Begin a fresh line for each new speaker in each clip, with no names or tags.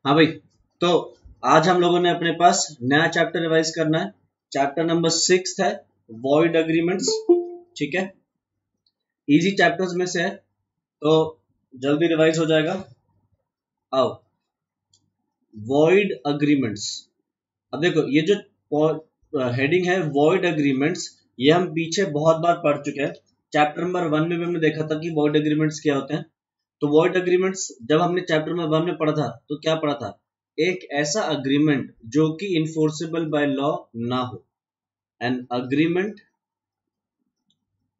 हाँ भाई, तो आज हम लोगों ने अपने पास नया चैप्टर रिवाइज करना है। चैप्टर नंबर 6 है वॉइड अग्रीमेंट्स। ठीक है, इजी चैप्टर्स में से है तो जल्दी रिवाइज हो जाएगा। आओ, वॉइड अग्रीमेंट्स। अब देखो, ये जो हेडिंग है वॉइड अग्रीमेंट्स, ये हम पीछे बहुत बार पढ़ चुके हैं। चैप्टर नंबर 1 में भी हमने देखा था कि वॉइड अग्रीमेंट्स क्या होते हैं। तो वॉइड अग्रीमेंट्स जब हमने चैप्टर नंबर 1 में पढ़ा था तो क्या पढ़ा था? एक ऐसा अग्रीमेंट जो कि इन्फोर्सेबल बाय लॉ ना हो, an agreement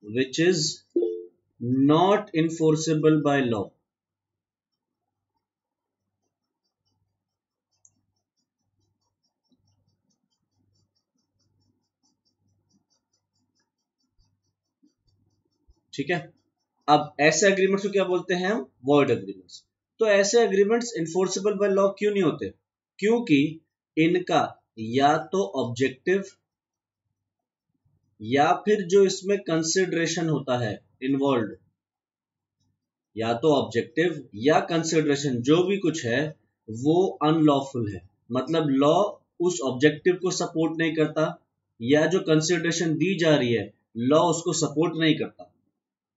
which is not enforceable by law. ठीक है, अब ऐसे एग्रीमेंट्स को क्या बोलते हैं हम? Void agreements. तो ऐसे एग्रीमेंट्स इन्फोर्सेबल बाय लॉ क्यों नहीं होते? क्योंकि इनका या तो ऑब्जेक्टिव या फिर जो इसमें कंसिडरेशन होता है इन्वॉल्व, या तो ऑब्जेक्टिव या कंसिडरेशन जो भी कुछ है वो अनलॉफुल है। मतलब लॉ उस ऑब्जेक्टिव को सपोर्ट नहीं करता, या जो कंसिडरेशन दी जा रही है लॉ उसको सपोर्ट नहीं करता।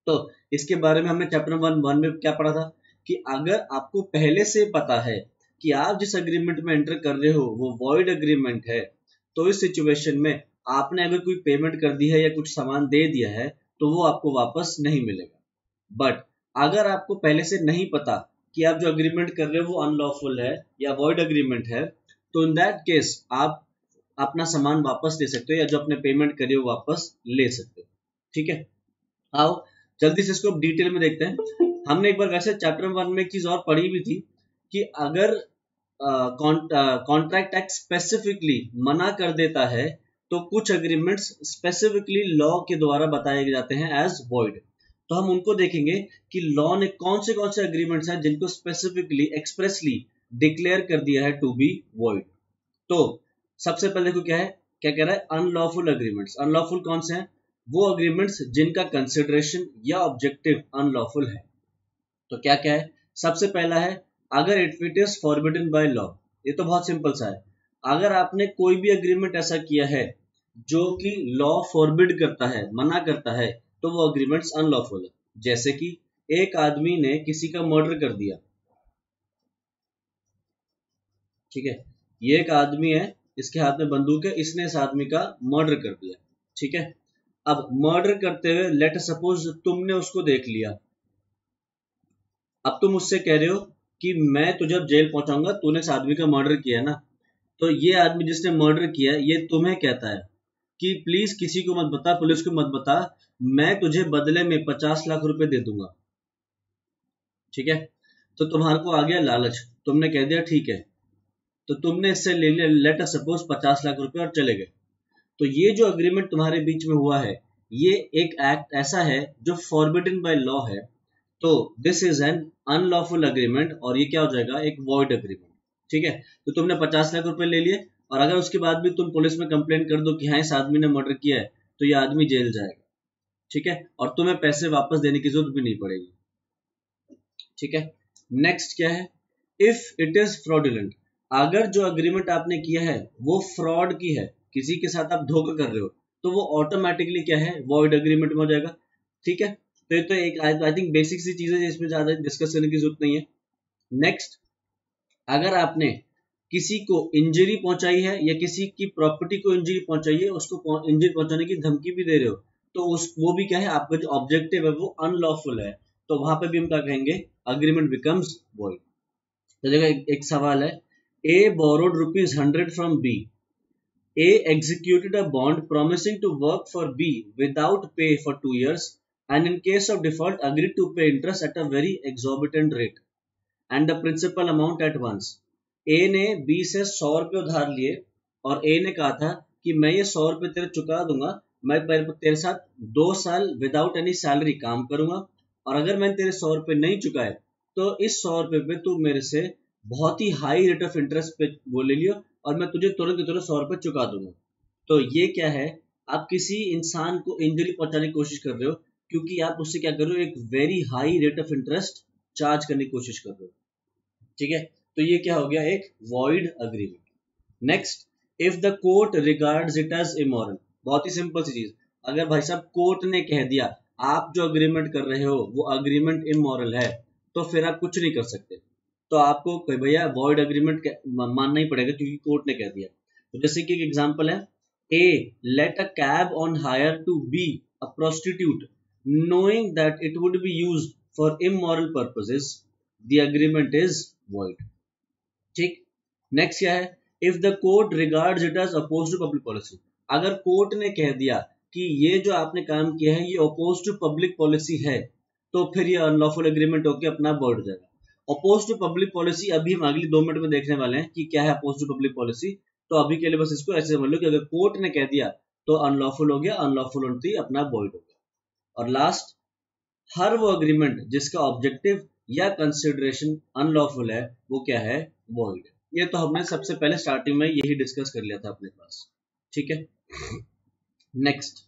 तो इसके बारे में हमने चैप्टर 1 में क्या पढ़ा था कि अगर आपको पहले से पता है कि आप जिस एग्रीमेंट में एंटर कर रहे हो वो वॉइड एग्रीमेंट है, तो इस सिचुएशन में आपने अगर कोई पेमेंट कर दी है या कुछ सामान दे दिया है तो वो आपको वापस नहीं मिलेगा। बट अगर आपको पहले से नहीं पता कि आप जो अग्रीमेंट कर रहे हो वो अनलॉफुल है या वॉइड अग्रीमेंट है, तो इन दैट केस आप अपना सामान वापस ले सकते हो या जो अपने पेमेंट करी हो वापस ले सकते हो। ठीक है, आओ जल्दी से इसको डिटेल में देखते हैं। हमने एक बार वैसे चैप्टर 1 में एक चीज और पढ़ी भी थी कि अगर कॉन्ट्रैक्ट एक्ट स्पेसिफिकली मना कर देता है तो कुछ एग्रीमेंट्स स्पेसिफिकली लॉ के द्वारा बताए जाते हैं एज वॉइड। तो हम उनको देखेंगे कि लॉ ने कौन से एग्रीमेंट्स हैं जिनको स्पेसिफिकली एक्सप्रेसली डिक्लेयर कर दिया है टू बी वॉइड। तो सबसे पहले देखो क्या है, क्या कह रहा है? Unlawful agreements. अनलॉफुल कौन से हैं? वो एग्रीमेंट्स जिनका कंसिडरेशन या ऑब्जेक्टिव अनलॉफुल है। तो क्या क्या है? सबसे पहला है अगर it is forbidden by law. ये तो बहुत सिंपल सा है। अगर आपने कोई भी एग्रीमेंट ऐसा किया है जो कि लॉ फॉरबिड करता है, मना करता है, तो वो एग्रीमेंट्स अनलॉफुल है। जैसे कि एक आदमी ने किसी का मर्डर कर दिया। ठीक है, ये एक आदमी है, इसके हाथ में बंदूक है, इसने इस आदमी का मर्डर कर दिया। ठीक है, अब मर्डर करते हुए लेट सपोज तुमने उसको देख लिया। अब तुम मुझसे कह रहे हो कि मैं तुझे अब जेल पहुंचाऊंगा, तूने इस आदमी का मर्डर किया है ना। तो ये आदमी जिसने मर्डर किया ये तुम्हें कहता है कि प्लीज किसी को मत बता, पुलिस को मत बता, मैं तुझे बदले में 50 लाख रुपए दे दूंगा। ठीक है, तो तुम्हारे को आ गया लालच, तुमने कह दिया ठीक है, तो तुमने इससे ले लिया लेट सपोज 50 लाख रुपए और चले गए। तो ये जो अग्रीमेंट तुम्हारे बीच में हुआ है ये एक एक्ट ऐसा है जो फॉरबिडन बाय लॉ है। तो this is an unlawful agreement और ये क्या हो जाएगा? एक वॉइड अग्रीमेंट। ठीक है, तो तुमने 50 लाख रुपए ले लिए और अगर उसके बाद भी तुम पुलिस में कंप्लेन कर दो कि हाँ इस आदमी ने मर्डर किया है, तो ये आदमी जेल जाएगा। ठीक है, और तुम्हें पैसे वापस देने की जरूरत भी नहीं पड़ेगी। ठीक है, नेक्स्ट क्या है? If it is fraudulent. अगर जो अग्रीमेंट आपने किया है वो फ्रॉड की है, किसी के साथ आप धोखा कर रहे हो, तो वो ऑटोमेटिकली क्या है? वॉइड एग्रीमेंट में हो जाएगा। ठीक है, तो ये तो एक आई थिंक बेसिक सी चीजें इसमें ज्यादा डिस्कस करने की जरूरत नहीं है। नेक्स्ट, अगर आपने किसी को इंजरी पहुंचाई है या किसी की प्रॉपर्टी को इंजरी पहुंचाई है, उसको इंजरी पहुंचाने की धमकी भी दे रहे हो, तो उस वो भी क्या है? आपका जो ऑब्जेक्टिव है वो अनलॉफुल है। तो वहां पे भी हम क्या कहेंगे? Agreement becomes void. तो देखो एक सवाल है, A borrowed ₹100 from B. A executed a bond promising to work for B without pay for 2 years and in case of default agreed to pay interest at a very exorbitant rate and the principal amount at once. A ने B से 100 रुपये उधार लिए और A ने कहा था कि मैं ये 100 रुपये तेरे चुका दूंगा, मैं तेरे साथ 2 साल विदाउट एनी सैलरी काम करूंगा और अगर मैंने तेरे 100 रुपये नहीं चुकाए तो इस 100 रुपये पे तू मेरे से बहुत ही हाई रेट ऑफ इंटरेस्ट पे वो ले लियो और मैं तुझे तुरंत तुरंत 100 रुपये चुका दूंगा। तो ये क्या है? आप किसी इंसान को इंजरी पहुंचाने की कोशिश कर रहे हो क्योंकि आप उससे क्या कर रहे हो? एक very high rate of interest charge करने की कोशिश कर रहे हो। ठीक है, तो ये क्या हो गया, एक void agreement. Next, if the court regards it as immoral, बहुत ही सिंपल सी चीज, अगर भाई साहब कोर्ट ने कह दिया आप जो अग्रीमेंट कर रहे हो वो अग्रीमेंट इमोरल है, तो फिर आप कुछ नहीं कर सकते, तो आपको भैया वॉइड अग्रीमेंट मानना ही पड़ेगा क्योंकि कोर्ट ने कह दिया। तो जैसे कि एक एग्जांपल है, A let a cab on hire to B a prostitute knowing that it would be used for immoral purposes, the agreement is void। ठीक। नेक्स्ट क्या है, if the court regards it as oppose to public policy, अगर court ने कह दिया कि ये जो आपने काम किया है ये अपोज टू पब्लिक पॉलिसी है, तो फिर ये अनलॉफुल एग्रीमेंट होकर अपना वॉइड हो जाएगा। अपोज टू पब्लिक पॉलिसी अभी हम अगली 2 मिनट में देखने वाले हैं कि क्या है अपोज टू पब्लिक पॉलिसी, तो अभी के लिए बस इसको ऐसे समझ लो कि अगर कोर्ट ने कह दिया तो अनलॉफुल हो गया, अनलॉफुल होती अपना वॉइड हो गया। और लास्ट, हर वो अग्रीमेंट जिसका ऑब्जेक्टिव या कंसिडरेशन अनलॉफुल है वो क्या है, वॉइड। ये तो हमने सबसे पहले स्टार्टिंग में यही डिस्कस कर लिया था अपने पास, ठीक है। नेक्स्ट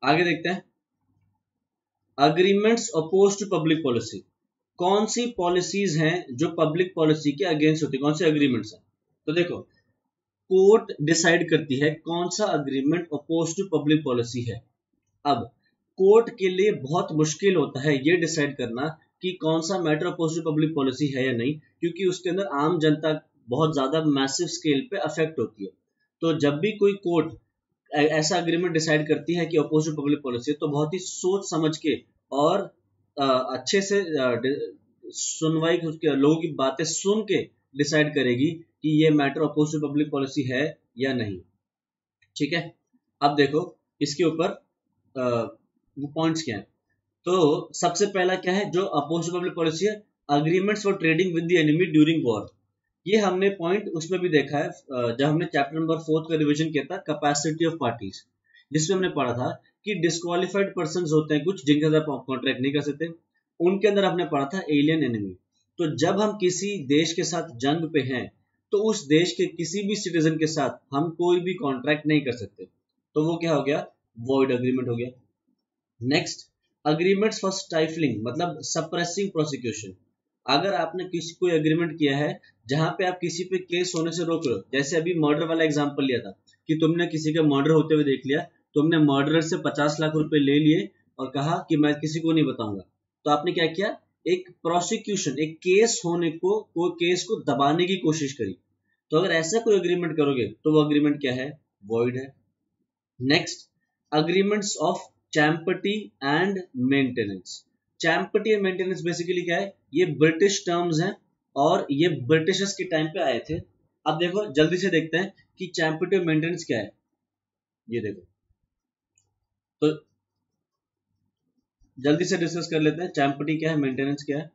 आगे देखते हैं, agreements oppose to public policy, कौन सी पॉलिसीज हैं जो पब्लिक पॉलिसी के अगेंस्ट होती है, कौन से अग्रीमेंट्स हैं। तो देखो, कोर्ट डिसाइड करती है कौन सा agreement oppose to public policy है। अब कोर्ट के लिए बहुत मुश्किल होता है ये डिसाइड करना कि कौन सा matter oppose to public policy है या नहीं, क्योंकि उसके अंदर आम जनता बहुत ज्यादा मैसिव स्केल पे अफेक्ट होती है। तो जब भी कोई कोर्ट ऐसा अग्रीमेंट डिसाइड करती है कि अपोज टू पब्लिक पॉलिसी, तो बहुत ही सोच समझ के और अच्छे से सुनवाई लोगों की बातें सुन के डिसाइड करेगी कि ये matter oppose to public policy है या नहीं, ठीक है। अब देखो इसके ऊपर वो पॉइंट्स क्या है। तो सबसे पहला क्या है जो अपोज टू पब्लिक पॉलिसी है, agreements for trading with the enemy during war. ये हमने पॉइंट उसमें भी देखा है जब हमने चैप्टर नंबर 4 का रिवीजन किया था, कैपेसिटी ऑफ पार्टीज, जिसमें हमने पढ़ा था कि डिस्क्वालिफाइड पर्संस होते हैं कुछ जिनके साथ कॉन्ट्रैक्ट नहीं कर सकते, उनके अंदर हमने पढ़ा था एलियन एनिमी। तो जब हम किसी देश के साथ जंग पे हैं तो उस देश के किसी भी सिटीजन के साथ हम कोई भी कॉन्ट्रैक्ट नहीं कर सकते, तो वो क्या हो गया, वॉइड अग्रीमेंट हो गया। नेक्स्ट, अग्रीमेंट्स फॉर स्टाइफलिंग मतलब सप्रेसिंग प्रोसिक्यूशन, अगर आपने किसी कोई अग्रीमेंट किया है जहां पे आप किसी पे केस होने से रोक रहे हो, जैसे अभी मर्डर वाला एग्जांपल लिया था कि तुमने किसी का मर्डर होते हुए देख लिया, तुमने मर्डरर से 50 लाख रुपए ले लिए और कहा कि मैं किसी को नहीं बताऊंगा, तो आपने क्या किया, एक प्रोसिक्यूशन, एक केस होने को केस को दबाने की कोशिश करी। तो अगर ऐसा कोई अग्रीमेंट करोगे तो वो अग्रीमेंट क्या है, वॉइड है। Next, agreements of champerty and maintenance. Champerty and maintenance basically क्या है, ये ब्रिटिश टर्म्स हैं और ये ब्रिटिशर्स के टाइम पे आए थे। अब देखो जल्दी से देखते हैं कि चैम्पटी और मेंटेनेंस क्या है। ये देखो, तो जल्दी से डिस्कस कर लेते हैं, चैम्पटी क्या है, मेंटेनेंस क्या है।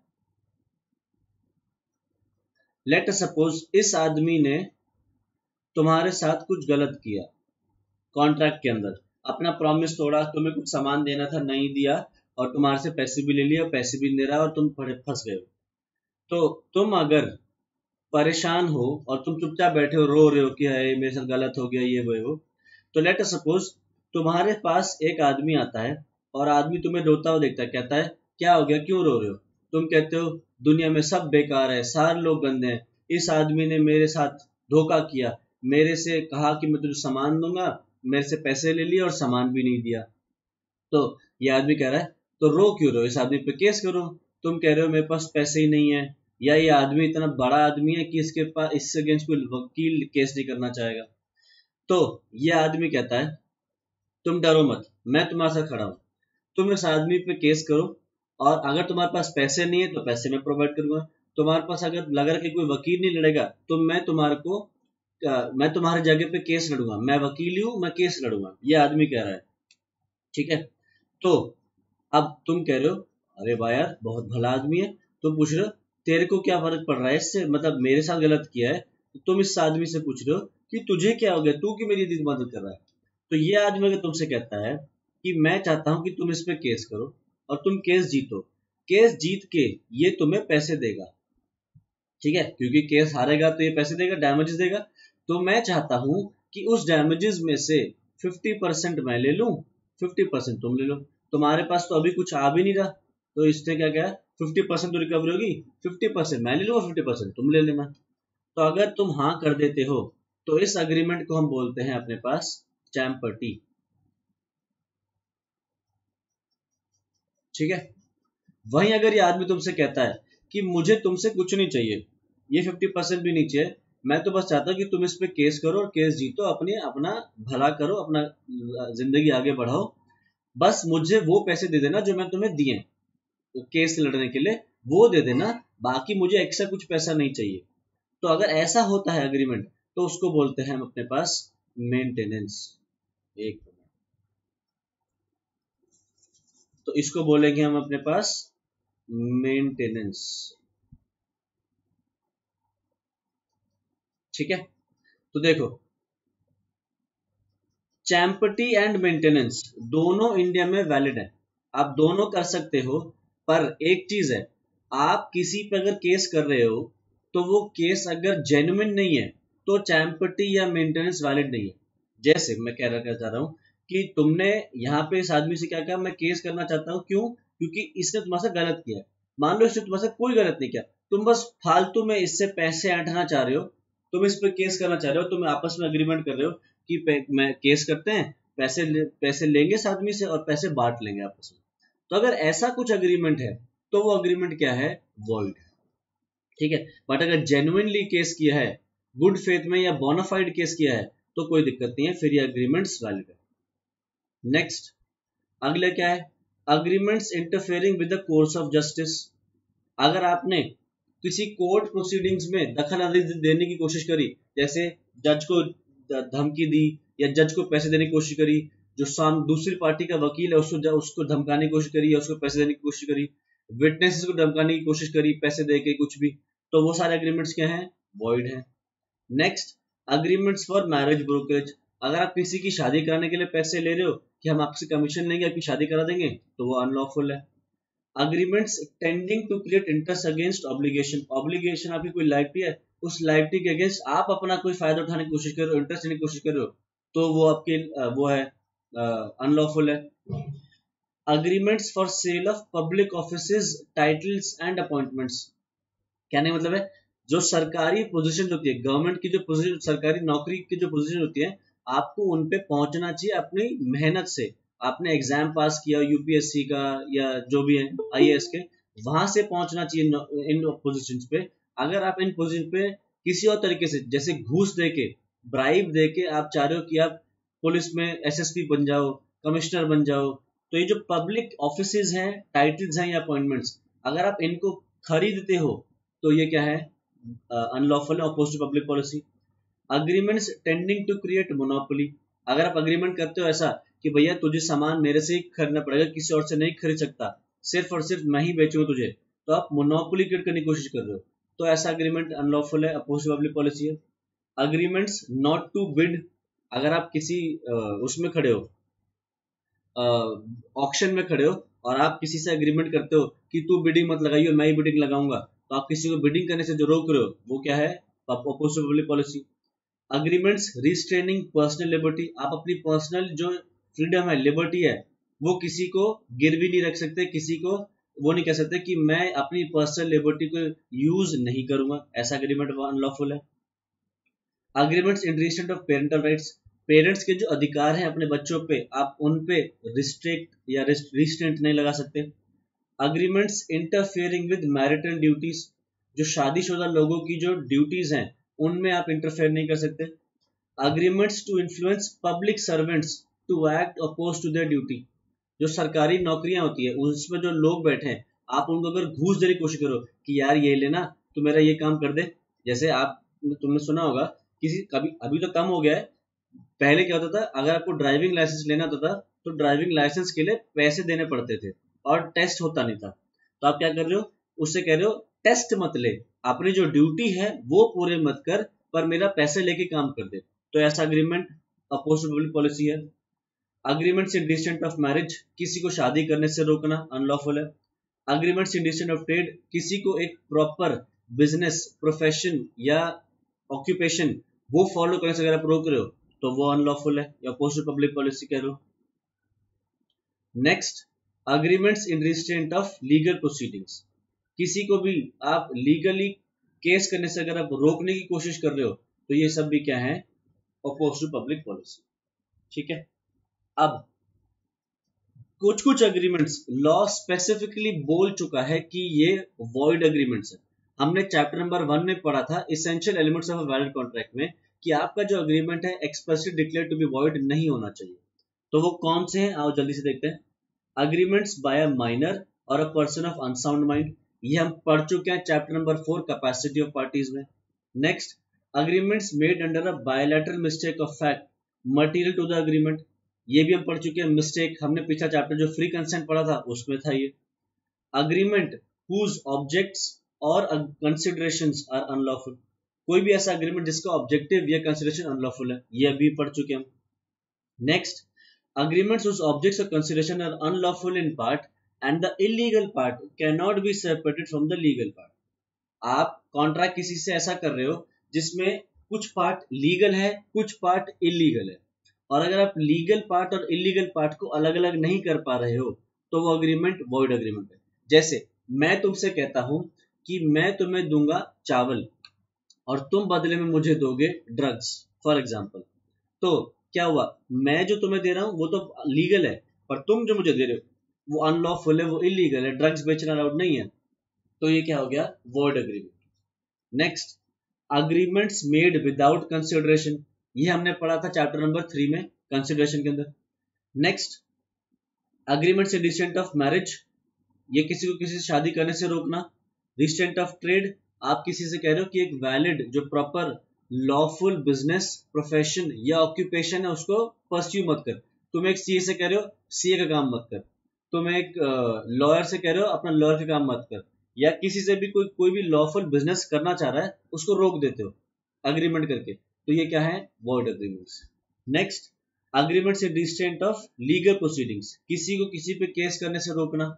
लेट सपोज इस आदमी ने तुम्हारे साथ कुछ गलत किया, कॉन्ट्रैक्ट के अंदर अपना प्रॉमिस तोड़ा, तुम्हें कुछ सामान देना था नहीं दिया और तुम्हारे से पैसे भी ले लिया, पैसे भी नहीं दे रहा और तुम फंस गए। तो तुम अगर परेशान हो और तुम चुपचाप बैठे हो, रो रहे हो कि है मेरे साथ गलत हो गया ये वो, तो लेट सपोज तुम्हारे पास एक आदमी आता है और आदमी तुम्हें रोता हुआ देखता है, कहता है क्या हो गया, क्यों रो रहे हो। तुम कहते हो दुनिया में सब बेकार है, सारे लोग गंदे हैं, इस आदमी ने मेरे साथ धोखा किया, मेरे से कहा कि मैं तुझे सामान दूंगा, मेरे से पैसे ले लिए और सामान भी नहीं दिया। तो ये आदमी कह रहा है तो रो क्यों रहे हो, इस आदमी पे केस करो। तुम कह रहे हो मेरे पास पैसे ही नहीं है, या ये आदमी इतना बड़ा आदमी है कि इसके पास इससे अगेंस्ट कोई वकील केस नहीं करना चाहेगा। तो ये आदमी कहता है तुम डरो मत, मैं तुम्हारे साथ खड़ा हूं, तुम इस आदमी पे केस करो और अगर तुम्हारे पास पैसे नहीं है तो पैसे मैं प्रोवाइड करूंगा, तुम्हारे पास अगर लग रहा है कि कोई वकील नहीं लड़ेगा तो मैं तुम्हारे जगह पे केस लड़ूंगा, मैं वकील हूं, मैं केस लड़ूंगा, ये आदमी कह रहा है, ठीक है। तो अब तुम कह रहे हो अरे भाई यार बहुत भला आदमी है, तुम पूछ रहे हो तेरे को क्या फर्क पड़ रहा है इससे, मतलब मेरे साथ गलत किया है, तो तुम इस आदमी से पूछ रहे हो कि तुझे क्या हो गया, तू क्यों मेरी मदद कर रहा है। तो ये आदमी अगर तुमसे कहता है कि मैं चाहता हूं कि तुम इस पे केस करो और तुम केस जीतो, केस जीत के ये तुम्हें पैसे देगा, ठीक है, क्योंकि केस हारेगा तो ये पैसे देगा, डैमेजेस देगा, तो मैं चाहता हूं कि उस डैमेजेस में से 50% मैं ले लूं, 50% तुम ले लो, तुम्हारे पास तो अभी कुछ आ भी नहीं रहा, तो इसने क्या कहा 50% तो रिकवरी होगी, 50% मैं ले लूंगा, 50% तुम ले लेना। तो अगर तुम हाँ कर देते हो तो इस अग्रीमेंट को हम बोलते हैं अपने पास चैम्पर्टी। ठीक है। वहीं अगर ये आदमी तुमसे कहता है कि मुझे तुमसे कुछ नहीं चाहिए, ये 50% भी नहीं चाहिए, मैं तो बस चाहता हूँ कि तुम इस पे केस करो और केस जीतो, अपना भला करो, अपना जिंदगी आगे बढ़ाओ, बस मुझे वो पैसे दे देना जो मैं तुम्हें दिए तो केस लड़ने के लिए, वो दे देना, बाकी मुझे एक्स्ट्रा कुछ पैसा नहीं चाहिए। तो अगर ऐसा होता है अग्रीमेंट तो उसको बोलते हैं हम अपने पास मेंटेनेंस। एक मिनट, तो इसको बोलेंगे हम अपने पास मेंटेनेंस। ठीक है। तो देखो, चैम्पटी एंड मेंटेनेंस दोनों इंडिया में वैलिड है, आप दोनों कर सकते हो। पर एक चीज है, आप किसी पे अगर केस कर रहे हो तो वो केस अगर जेन्युइन नहीं है तो चैम्पटी या मेंटेनेंस वैलिड नहीं है। जैसे मैं कह चाह रहा हूँ कि तुमने यहाँ पे इस आदमी से क्या कहा, मैं केस करना चाहता हूँ, क्यों? क्योंकि इसने तुम्हारे साथ गलत किया। मान लो इसने तुम्हारे साथ कोई गलत नहीं किया, तुम बस फालतू में इससे पैसे ऐंठना चाह रहे हो, तुम इस पे केस करना चाह रहे हो, तुम आपस में अग्रीमेंट कर रहे हो कि मैं केस करते हैं, पैसे लेंगे इस आदमी से और पैसे बांट लेंगे आपस में। तो अगर ऐसा कुछ अग्रीमेंट है तो वो अग्रीमेंट क्या है? वॉइड है। ठीक है। बट अगर जेन्युइनली केस किया है, गुड फेथ में या बोनाफाइड केस किया है, तो कोई दिक्कत नहीं है, फिर ये अग्रीमेंट्स वैलिड है। नेक्स्ट, अगले क्या है? Agreements interfering with the course of justice. अगर आपने किसी कोर्ट प्रोसीडिंग्स में दखल अंदाजी देने की कोशिश करी, जैसे जज को धमकी दी या जज को पैसे देने की कोशिश करी, जो दूसरी पार्टी का वकील है उसको धमकाने की कोशिश करी या उसको पैसे देने की कोशिश करी, विटनेसेस को धमकाने की कोशिश करी पैसे दे के कुछ भी, तो वो सारे अग्रीमेंट्स क्या हैं? वॉइड हैं। Next, agreements for marriage brokerage. अगर आप किसी की शादी कराने के लिए पैसे ले रहे हो कि हम आपसे कमीशन लेंगे, आपकी शादी करा देंगे, तो वो अनलॉफुल है। Agreements tending to create interest against obligation. Obligation आपकी कोई लाइबिलिटी है, उस लाइबिलिटी के अगेंस्ट आप अपना कोई फायदा उठाने की कोशिश कर रहे हो, इंटरेस्ट लेने की कोशिश कर रहे हो, तो वो आपके वो है अनलॉफुल है। Agreements for sale of public offices, titles and appointments. कहने का मतलब है, जो सरकारी पोजीशन होती है, गवर्नमेंट की जो पोजीशन, सरकारी नौकरी की जो पोजीशन होती है, आपको उन पे पहुंचना चाहिए अपनी मेहनत से। आपने एग्जाम पास किया यूपीएससी का या जो भी है आईएएस के, वहां से पहुंचना चाहिए इन पोजीशंस पे। अगर आप इन पोजीशन पे किसी और तरीके से, जैसे घूस दे के, ब्राइब दे के आप चाह रहे हो कि आप पुलिस में एसएसपी बन जाओ, कमिश्नर बन जाओ, तो ये जो पब्लिक ऑफिसेज हैं, टाइटल्स हैं या अपॉइंटमेंट्स, अगर आप इनको खरीदते हो तो ये क्या है? अनलॉफुल है, oppose to public policy. Agreements tending to create monopoly. अगर आप अग्रीमेंट करते हो ऐसा कि भैया तुझे सामान मेरे से ही खरीदना पड़ेगा, किसी और से नहीं खरीद सकता, सिर्फ और सिर्फ मैं ही बेचूंगा तुझे, तो आप मोनोपोली क्रिएट करने की कोशिश कर रहे हो, तो ऐसा अग्रीमेंट अनलॉफुल है, अपोज टू पब्लिक पॉलिसी है। Agreements not to bid. अगर आप किसी उसमें खड़े हो, ऑक्शन में खड़े हो और आप किसी से अग्रीमेंट करते हो कि तू बिडिंग मत लगाइयो, मैं ही बिडिंग लगाऊंगा, तो आप किसी को बिडिंग करने से जो रोक रहे हो वो क्या है? Oppose to public policy. Agreements restraining personal liberty. आप अपनी पर्सनल जो फ्रीडम है, लिबर्टी है, वो किसी को गिरवी नहीं रख सकते, किसी को वो नहीं कह सकते कि मैं अपनी पर्सनल लिबर्टी को यूज नहीं करूंगा, ऐसा अग्रीमेंट अनलॉफुल है। Agreements in restraint of parental rights. Parents के जो अधिकार हैं अपने बच्चों पे, आप उन पे रिस्ट्रिक्ट या रिस्ट्रेंट नहीं लगा सकते। Agreements interfering with marital duties. जो शादीशुदा लोगों की जो ड्यूटीज हैं उनमें आप इंटरफेयर नहीं कर सकते। Agreements to influence public servants to act oppose to their duty. जो सरकारी नौकरियां होती है उसमें जो लोग बैठे हैं, आप उनको अगर घूस देने की कोशिश करो कि यार ये लेना, तो मेरा ये काम कर दे। जैसे आप, तुमने सुना होगा किसी, कभी अभी तो कम हो गया है, पहले क्या होता था, अगर आपको ड्राइविंग लाइसेंस लेना होता था तो ड्राइविंग लाइसेंस के लिए पैसे देने पड़ते थे और टेस्ट होता नहीं था। तो आप क्या कर रहे हो? उससे कह रहे हो टेस्ट मत ले, अपनी जो ड्यूटी है वो पूरे मत कर, पर मेरा पैसे लेके काम कर दे, तो ऐसा agreement oppose to public policy है। Agreements in distant of marriage. किसी को शादी करने से रोकना अनलॉफुल है। Agreements in distant of trade. किसी को एक प्रॉपर बिजनेस, प्रोफेशन या ऑक्यूपेशन वो फॉलो करने से अगर आप रोक रहे हो तो वो अनलॉफुल है, या अपोज टू पब्लिक पॉलिसी कह रहे हो। Next, agreements in restraint of legal proceedings. किसी को भी आप लीगली केस करने से अगर आप रोकने की कोशिश कर रहे हो तो ये सब भी क्या है, अपोज टू पब्लिक पॉलिसी। ठीक है, अब कुछ कुछ एग्रीमेंट्स लॉ स्पेसिफिकली बोल चुका है कि ये वॉइड एग्रीमेंट्स है। हमने चैप्टर नंबर 1 में पढ़ा था essential elements of a valid contract में कि आपका जो एग्रीमेंट है expressly declare to be void नहीं होना चाहिए। तो वो कौन से हैं, आओ जल्दी से देखते हैं। अग्रीमेंट्स बाय अ माइनर और a person of unsound mind, ये हम पढ़ चुके हैं chapter number 4 capacity of parties में। Next, agreements made under a bilateral mistake of fact material to the agreement, ये भी हम पढ़ चुके हैं। मिस्टेक हमने पिछला चैप्टर जो फ्री कंसेंट पढ़ा था उसमें था ये। अग्रीमेंट हुज ऑब्जेक्ट्स और कंसिडरेशंस आर अनलॉफुल, कोई भी ऐसा अग्रीमेंट जिसका ऑब्जेक्टिव या कंसिडरेशन अनलॉफुल है, ये अभी पढ़ चुके हम। Next, agreements whose objects or consideration are unlawful in part and the illegal part cannot be separated from the legal part। आप कॉन्ट्रैक्ट किसी से ऐसा कर रहे हो जिसमें कुछ पार्ट लीगल है कुछ पार्ट इलीगल है, और अगर आप लीगल पार्ट और इलीगल पार्ट को अलग अलग नहीं कर पा रहे हो तो वो अग्रीमेंट वॉइड अग्रीमेंट है। जैसे मैं तुमसे कहता हूं कि मैं तुम्हें दूंगा चावल और तुम बदले में मुझे दोगे ड्रग्स फॉर एग्जाम्पल, तो क्या हुआ, मैं जो तुम्हें दे रहा हूं वो तो लीगल है, पर तुम जो मुझे दे रहे हो वो अनलॉफुल है, वो इलीगल है, ड्रग्स बेचना अलाउड नहीं है, तो ये क्या हो गया, void agreement. Next, agreements made without consideration, ये हमने पढ़ा था चैप्टर नंबर 3 में कंसिडरेशन के अंदर। Next, agreements in restraint of marriage, ये किसी को किसी से शादी करने से रोकना। रिस्ट्रेंट ऑफ ट्रेड, आप किसी से कह रहे हो कि एक वैलिड जो प्रॉपर लॉफुल बिजनेस प्रोफेशन या ऑक्यूपेशन है उसको परस्यू मत कर। तुम एक सीए से कह रहे हो सीए का काम मत कर, तुम एक लॉयर से कह रहे हो अपना लॉयर का काम मत कर, या किसी से भी कोई भी लॉफुल बिजनेस करना चाह रहा है उसको रोक देते हो अग्रीमेंट करके, तो ये क्या है, void agreements. Next, agreements in restraint of legal proceedings, किसी को किसी पे केस करने से रोकना।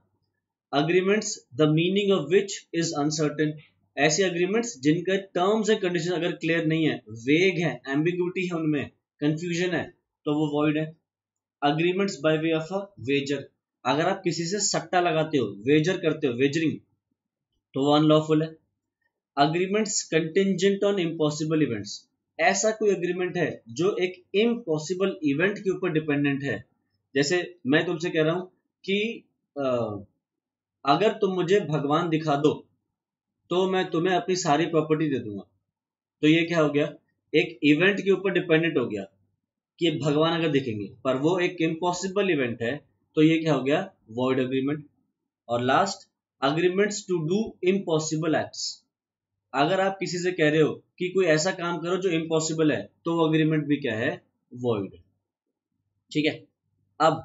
Agreements the meaning of which is uncertain, ऐसे अग्रीमेंट्स जिनका टर्म्स एंड कंडीशन अगर क्लियर नहीं है, वेग है, एम्बिग्यूटी है उनमें, कंफ्यूजन है, तो वो वॉइड है। Agreements by way of a wager, अगर आप किसी से सट्टा लगाते हो, वेजर करते हो, वेजरिंग, तो वो अनलॉफुल है। Agreements contingent on impossible events, ऐसा कोई अग्रीमेंट है जो एक इम्पॉसिबल इवेंट के ऊपर डिपेंडेंट है। जैसे मैं तुमसे कह रहा हूं कि अगर तुम मुझे भगवान दिखा दो तो मैं तुम्हें अपनी सारी प्रॉपर्टी दे दूंगा, तो ये क्या हो गया, एक इवेंट के ऊपर डिपेंडेंट हो गया कि भगवान अगर दिखेंगे, पर वो एक इम्पॉसिबल इवेंट है, तो ये क्या हो गया, वॉइड अग्रीमेंट। और last, agreements to do impossible acts, अगर आप किसी से कह रहे हो कि कोई ऐसा काम करो जो इम्पॉसिबल है, तो वो अग्रीमेंट भी क्या है, वॉइड। ठीक है, अब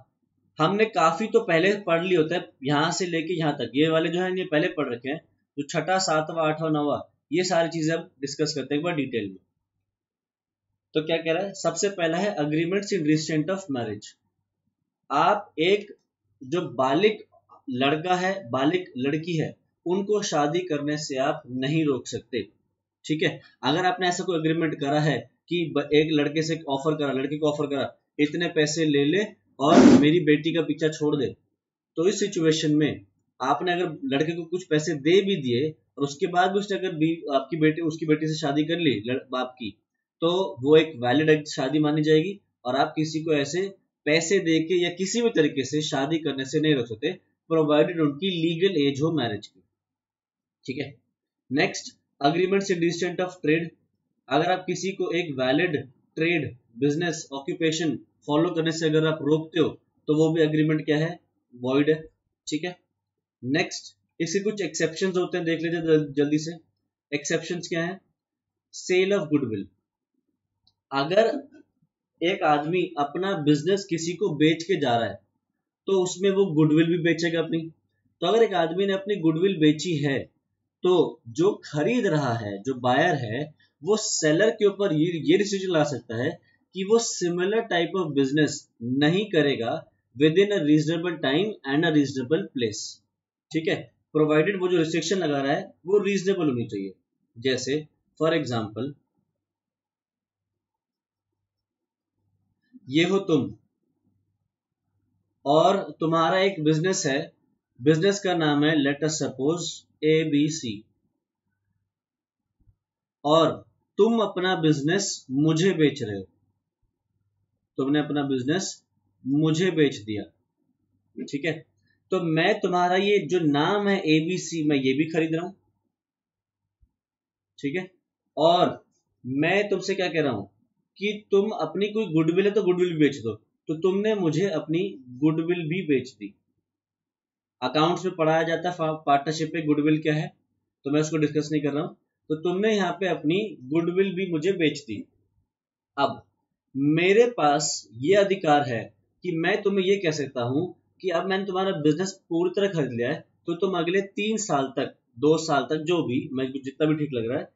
हमने काफी तो पहले पढ़ लिया होता है, यहां से लेके यहां तक, ये वाले जो है ये पहले पढ़ रखे हैं, जो छठा सातवां आठवां नौवां, ये सारी चीजें अब डिस्कस करते हैं एक बार डिटेल में। तो क्या कह रहा है, सबसे पहला है agreements in restraint of marriage. आप एक जो बालिग लड़का है, बालिग लड़की है, उनको शादी करने से आप नहीं रोक सकते। ठीक है, अगर आपने ऐसा कोई अग्रीमेंट करा है कि एक लड़के से ऑफर करा, लड़के को ऑफर करा इतने पैसे ले ले और मेरी बेटी का पीछा छोड़ दे, तो इस सिचुएशन में आपने अगर लड़के को कुछ पैसे दे भी दिए और उसके बाद भी उसने अगर आपकी बेटी उसकी बेटी से शादी कर ली बाप की, तो वो एक वैलिड शादी मानी जाएगी, और आप किसी को ऐसे पैसे दे के या किसी भी तरीके से शादी करने से नहीं रोक सकते, प्रोवाइडेड उनकी लीगल एज हो मैरिज की। ठीक है, next, agreements in distant of trade, अगर आप किसी को एक valid trade business occupation follow करने से अगर आप रोकते हो, तो वो भी अग्रीमेंट क्या है, वॉइड है। ठीक है, नेक्स्ट, इसके कुछ एक्सेप्शंस होते हैं, देख लीजिए जल्दी से। एक्सेप्शंस क्या है, सेल ऑफ गुडविल, अगर एक आदमी अपना बिजनेस किसी को बेच के जा रहा है तो उसमें वो गुडविल भी बेचेगा अपनी, तो अगर एक आदमी ने अपनी गुडविल बेची है तो जो खरीद रहा है, जो बायर है, वो सेलर के ऊपर ये डिसीजन ला सकता है कि वो सिमिलर टाइप ऑफ बिजनेस नहीं करेगा with in a reasonable time and a reasonable place. ठीक है, प्रोवाइडेड वो जो रिस्ट्रिक्शन लगा रहा है वो रीजनेबल होनी चाहिए। जैसे फॉर एग्जाम्पल, ये हो तुम और तुम्हारा एक बिजनेस है, बिजनेस का नाम है लेट अस सपोज ABC। और तुम अपना बिजनेस मुझे बेच रहे हो, तुमने अपना बिजनेस मुझे बेच दिया, ठीक है। तो मैं तुम्हारा ये जो नाम है ABC, मैं ये भी खरीद रहा हूं, ठीक है। और मैं तुमसे क्या कह रहा हूं कि तुम अपनी कोई गुडविल है तो गुडविल भी बेच दो, तो तुमने मुझे अपनी गुडविल भी बेच दी। अकाउंट्स में पढ़ाया जाता है पार्टनरशिप में गुडविल क्या है, तो मैं उसको डिस्कस नहीं कर रहा हूं। तो तुमने यहाँ पे अपनी गुडविल भी मुझे बेच दी। अब मेरे पास ये अधिकार है कि मैं तुम्हें ये कह सकता हूं कि अब मैंने तुम्हारा बिजनेस पूरी तरह खरीद लिया है, तो तुम अगले 3 साल तक, 2 साल तक, जो भी मैं जितना भी ठीक लग रहा है,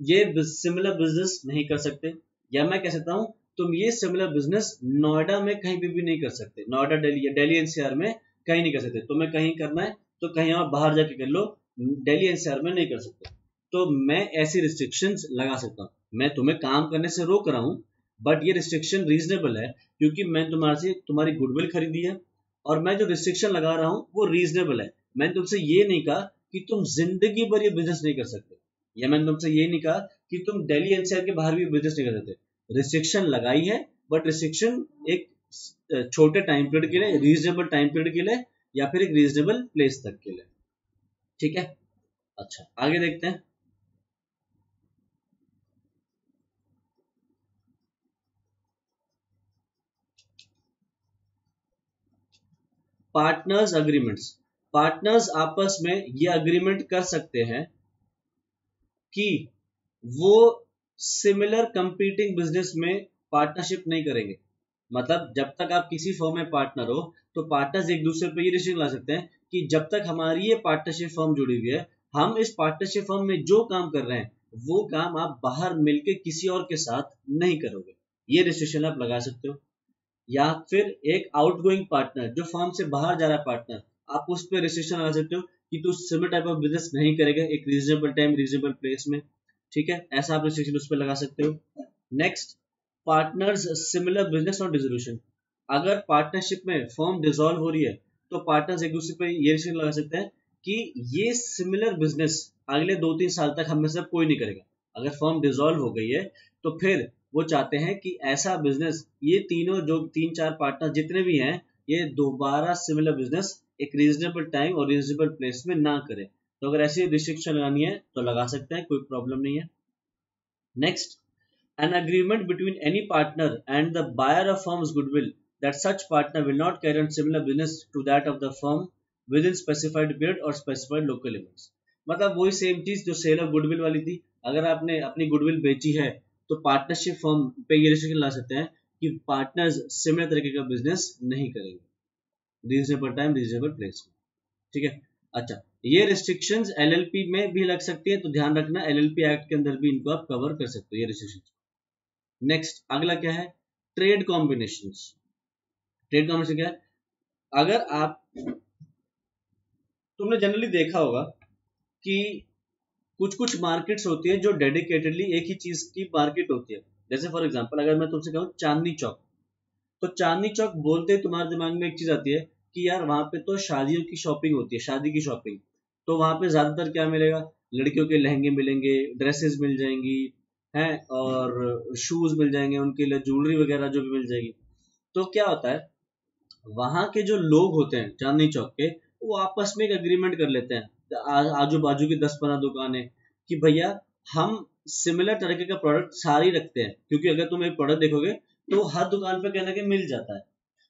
ये सिमिलर बिजनेस नहीं कर सकते। या मैं कह सकता हूँ तुम ये सिमिलर बिजनेस नोएडा में कहीं भी नहीं कर सकते, नोएडा दिल्ली या दिल्ली NCR में कहीं नहीं कर सकते। तुम्हें कहीं करना है तो कहीं और बाहर जाके कर लो, दिल्ली NCR में नहीं कर सकते। तो मैं ऐसी रिस्ट्रिक्शंस लगा सकता हूँ, मैं तुम्हें काम करने से रोक रहा हूँ, बट ये रिस्ट्रिक्शन रीजनेबल है क्योंकि मैं तुम्हारे से तुम्हारी गुडविल खरीदी है, और मैं जो रिस्ट्रिक्शन लगा रहा हूँ वो रीजनेबल है। मैंने तुमसे ये नहीं कहा कि तुम जिंदगी भर ये बिजनेस नहीं कर सकते, या मैंने तुमसे ये नहीं कहा कि तुम दिल्ली NCR के बाहर भी बिजनेस नहीं कर सकते। रिस्ट्रिक्शन लगाई है, बट रिस्ट्रिक्शन एक छोटे टाइम पीरियड के लिए, रीजनेबल टाइम पीरियड के लिए, या फिर एक रीजनेबल प्लेस तक के लिए, ठीक है। अच्छा, आगे देखते हैं। पार्टनर्स अग्रीमेंट्स, पार्टनर्स आपस में ये अग्रीमेंट कर सकते हैं कि वो सिमिलर कंपीटिंग बिजनेस में पार्टनरशिप नहीं करेंगे। मतलब जब तक आप किसी फर्म में पार्टनर हो, तो पार्टनर्स एक दूसरे पर ये डिसीजन ला सकते हैं कि जब तक हमारी ये पार्टनरशिप फर्म जुड़ी हुई है, हम इस पार्टनरशिप फर्म में जो काम कर रहे हैं वो काम आप बाहर मिलके किसी और के साथ नहीं करोगे। ये रिस्ट्रिक्शन आप लगा सकते हो। या फिर एक आउटगोइंग पार्टनर जो फर्म से बाहर जा रहा है पार्टनर, आप उस पर रिस्ट्रिक्शन लगा सकते हो कि तू सिमिलर टाइप ऑफ बिजनेस नहीं करेगा एक रीजनेबल टाइम रीजनेबल प्लेस में, ठीक है। ऐसा आप रिस्ट्रिक्शन उस पर लगा सकते हो। नेक्स्ट, पार्टनर्स सिमिलर बिजनेस और डिसोल्यूशन, अगर पार्टनरशिप में फर्म डिसॉल्व हो रही है तो पार्टनर्स एक दूसरे पर ये रिस्ट्रिक्शन लगा सकते हैं कि ये सिमिलर बिजनेस अगले 2-3 साल तक हम में से कोई नहीं करेगा। अगर फर्म डिसॉल्व हो गई है तो फिर वो चाहते हैं कि ऐसा बिजनेस ये तीनों जो 3-4 पार्टनर जितने भी हैं, ये दोबारा सिमिलर बिजनेस एक रीजनेबल टाइम और रीजनेबल प्लेस में ना करें। तो अगर ऐसी रिस्ट्रिक्शन लगानी है तो लगा सकते हैं, कोई प्रॉब्लम नहीं है। Next, an agreement between any partner and the buyer of firm's goodwill that such partner will not carry on similar business to that of the firm within specified period or specified local limits। मतलब वही same चीज जो cell of goodwill वाली थी, अगर आपने अपनी goodwill बेची है तो पार्टनरशिप फर्म पे ये रिस्ट्रिक्शन ला सकते हैं कि पार्टनर्स सिमिलर तरीके का बिजनेस नहीं करेंगे रीजनेबल टाइम रीजनेबल प्लेस में, ठीक है। अच्छा, ये रिस्ट्रिक्शंस LLP में भी लग सकती है, तो ध्यान रखना LLP एक्ट के अंदर भी इनको आप कवर कर सकते हो ये रिस्ट्रिक्शंस। नेक्स्ट, अगला क्या है, ट्रेड कॉम्बिनेशंस। ट्रेड कॉम्बिनेशन क्या है, अगर आप, तुमने जनरली देखा होगा कि कुछ कुछ मार्केट्स होती है जो डेडिकेटेडली एक ही चीज की मार्केट होती है। जैसे फॉर एग्जांपल अगर मैं तुमसे कहूँ चांदनी चौक, तो चांदनी चौक बोलते ही तुम्हारे दिमाग में एक चीज आती है कि यार वहां पे तो शादियों की शॉपिंग होती है, शादी की शॉपिंग। तो वहां पे ज्यादातर क्या मिलेगा, लड़कियों के लहंगे मिलेंगे, ड्रेसेस मिल जाएंगी हैं, और शूज मिल जाएंगे उनके लिए, ज्वेलरी वगैरह जो भी मिल जाएगी। तो क्या होता है, वहां के जो लोग होते हैं चांदनी चौक के, वो आपस में एक अग्रीमेंट कर लेते हैं आजू बाजू की 10-15 दुकानें कि भैया हम सिमिलर तरीके का प्रोडक्ट सारी रखते हैं, क्योंकि अगर तुम एक प्रोडक्ट देखोगे तो हर दुकान पे कहना के मिल जाता है।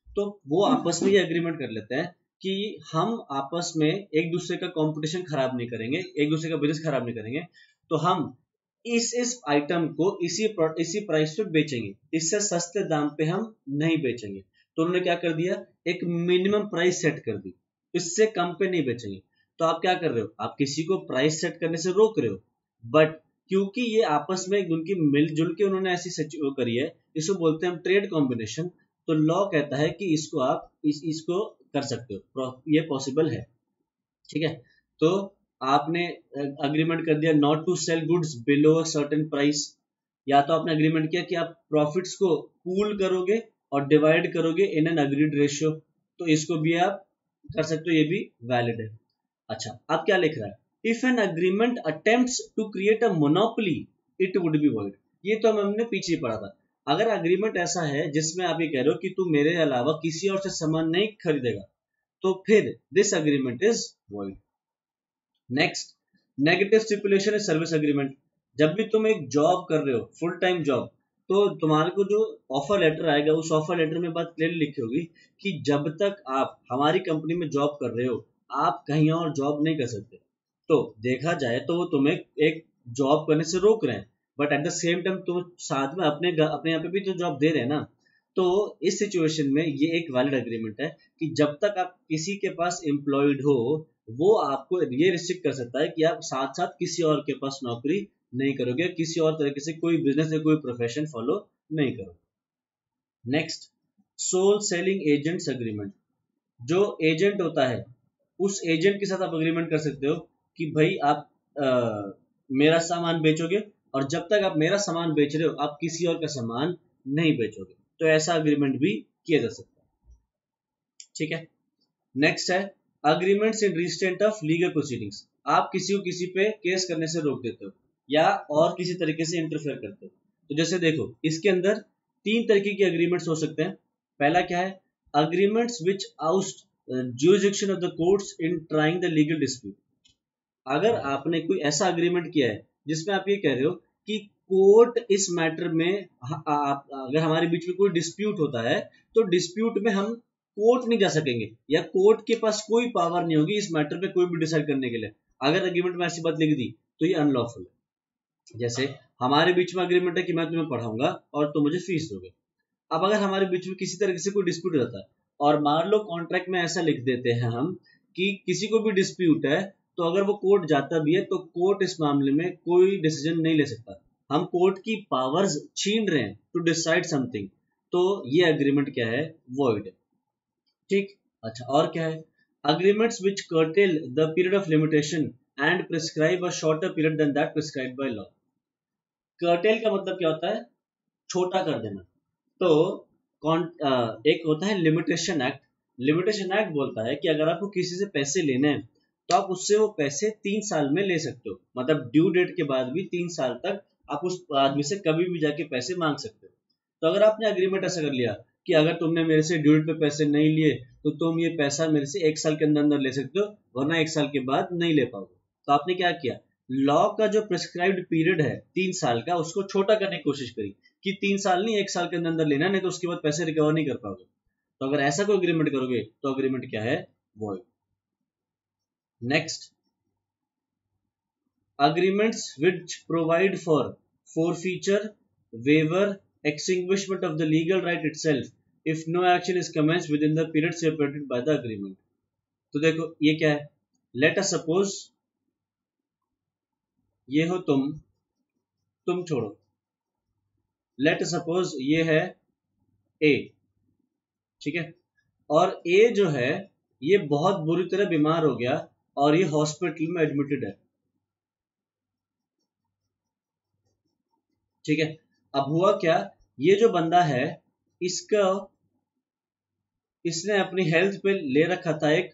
तो वो आपस में ये एग्रीमेंट कर लेते हैं कि हम आपस में एक दूसरे का कंपटीशन खराब नहीं करेंगे, एक दूसरे का बिजनेस खराब नहीं करेंगे। तो हम इस आइटम को इसी प्राइस पे बेचेंगे, इससे सस्ते दाम पे हम नहीं बेचेंगे। तो उन्होंने क्या कर दिया, एक मिनिमम प्राइस सेट कर दी, इससे कम पे नहीं बेचेंगे। तो आप क्या कर रहे हो, आप किसी को प्राइस सेट करने से रोक रहे हो, बट क्योंकि ये आपस में उनकी मिलजुल के उन्होंने ऐसी वो करी है, इसको बोलते हैं हम ट्रेड कॉम्बिनेशन। तो लॉ कहता है कि इसको आप इसको कर सकते हो, ये पॉसिबल है, ठीक है। तो आपने अग्रीमेंट कर दिया not to sell goods below a certain price, या तो आपने अग्रीमेंट किया कि आप प्रॉफिट्स को पूल करोगे और डिवाइड करोगे इन एन अग्रीड रेशियो, तो इसको भी आप कर सकते हो, ये भी वैलिड है। अच्छा, अब क्या लिख रहा है, if an agreement attempts to create a monopoly it would be void. ये तो हमने पीछे ही पढ़ा था। अगर अग्रीमेंट ऐसा है जिसमें आप ये कह रहे हो कि तू मेरे अलावा किसी और से सामान नहीं खरीदेगा, तो फिर this agreement is void. Next, negative stipulation is service agreement. जब भी तुम एक जॉब कर रहे हो, फुल टाइम जॉब, तो तुम्हारे को जो ऑफर लेटर आएगा, उस ऑफर लेटर में बात क्लियरली लिखी होगी कि जब तक आप हमारी कंपनी में जॉब कर रहे हो, आप कहीं और जॉब नहीं कर सकते। तो देखा जाए तो वो तुम्हें एक जॉब करने से रोक रहे हैं, but at the same time तुम साथ में अपने यहाँ पे भी तो जॉब दे रहे हैं ना। तो इस सिचुएशन में ये एक वैलिड एग्रीमेंट है कि जब तक आप किसी के पास एम्प्लॉयड हो, वो आपको ये रिस्ट्रिक्ट कर सकता है कि आप साथ साथ किसी और के पास नौकरी नहीं करोगे, किसी और तरीके से कोई बिजनेस या कोई प्रोफेशन फॉलो नहीं करोगे। Next, sole selling agents agreement. जो एजेंट होता है, उस एजेंट के साथ आप अग्रीमेंट कर सकते हो कि भाई आप मेरा सामान बेचोगे, और जब तक आप मेरा सामान बेच रहे हो, आप किसी और का सामान नहीं बेचोगे। तो ऐसा अग्रीमेंट भी किया जा सकता है। ठीक है। नेक्स्ट है agreements in restraint of legal proceedings. आप किसी को किसी पे केस करने से रोक देते हो या और किसी तरीके से इंटरफेयर करते हो। तो जैसे देखो, इसके अंदर 3 तरीके के अग्रीमेंट्स हो सकते हैं। पहला क्या है, agreements which oust jurisdiction of the courts in trying the legal dispute. अगर आपने कोई ऐसा अग्रीमेंट किया है जिसमें आप ये कह रहे हो कि कोर्ट इस मैटर में, अगर हमारे बीच में कोई डिस्प्यूट होता है, तो डिस्प्यूट में हम कोर्ट नहीं जा सकेंगे, या कोर्ट के पास कोई पावर नहीं होगी इस मैटर पे कोई भी डिसाइड करने के लिए। अगर एग्रीमेंट में ऐसी बात लिख दी तो ये अनलॉफुल है। जैसे हमारे बीच में अग्रीमेंट है कि मैं तुम्हें पढ़ाऊंगा और तुम मुझे फीस दोगे। अब अगर हमारे बीच में किसी तरह से कोई डिस्प्यूट रहता है, और मान लो कॉन्ट्रैक्ट में ऐसा लिख देते हैं हम कि किसी को भी डिस्प्यूट है, तो अगर वो कोर्ट जाता भी है तो कोर्ट इस मामले में कोई डिसीजन नहीं ले सकता। हम कोर्ट की पावर्स छीन रहे हैं टू डिसाइड समथिंग। तो ये अग्रीमेंट क्या है, वॉइड है। ठीक। अच्छा, और क्या है, agreements which curtail the period of limitation and prescribe a shorter period than that prescribed by law. Curtail का मतलब क्या होता है, छोटा कर देना। तो एक होता है लिमिटेशन एक्ट। लिमिटेशन एक्ट बोलता है कि अगर आपको किसी से पैसे लेने हैं, तो आप उससे वो पैसे 3 साल में ले सकते हो। मतलब ड्यू डेट के बाद भी 3 साल तक आप उस आदमी से कभी भी जाके पैसे मांग सकते हो। तो अगर आपने अग्रीमेंट ऐसा कर लिया कि अगर तुमने मेरे से ड्यू डेट पे पैसे नहीं लिए, तो तुम ये पैसा मेरे से 1 साल के अंदर अंदर ले सकते हो, वरना 1 साल के बाद नहीं ले पाओगे। तो आपने क्या किया, लॉ का जो प्रिस्क्राइब्ड पीरियड है 3 साल का, उसको छोटा करने की कोशिश करी कि 3 साल नहीं 1 साल के अंदर अंदर लेना, नहीं तो उसके बाद पैसे रिकवर नहीं कर पाओगे। तो अगर ऐसा कोई अग्रीमेंट करोगे तो अग्रीमेंट क्या है, void. Next, agreements which provide for forfeiture, waiver, extinguishment of the legal right itself if no action is commenced within the period separated by the agreement। तो देखो ये क्या है, let us suppose ये हो तुम छोड़ो, let us suppose ये है A, ठीक है, और A जो है ये बहुत बुरी तरह बीमार हो गया और ये हॉस्पिटल में एडमिटेड है। ठीक है। अब हुआ क्या, ये जो बंदा है इसने अपनी हेल्थ पे ले रखा था एक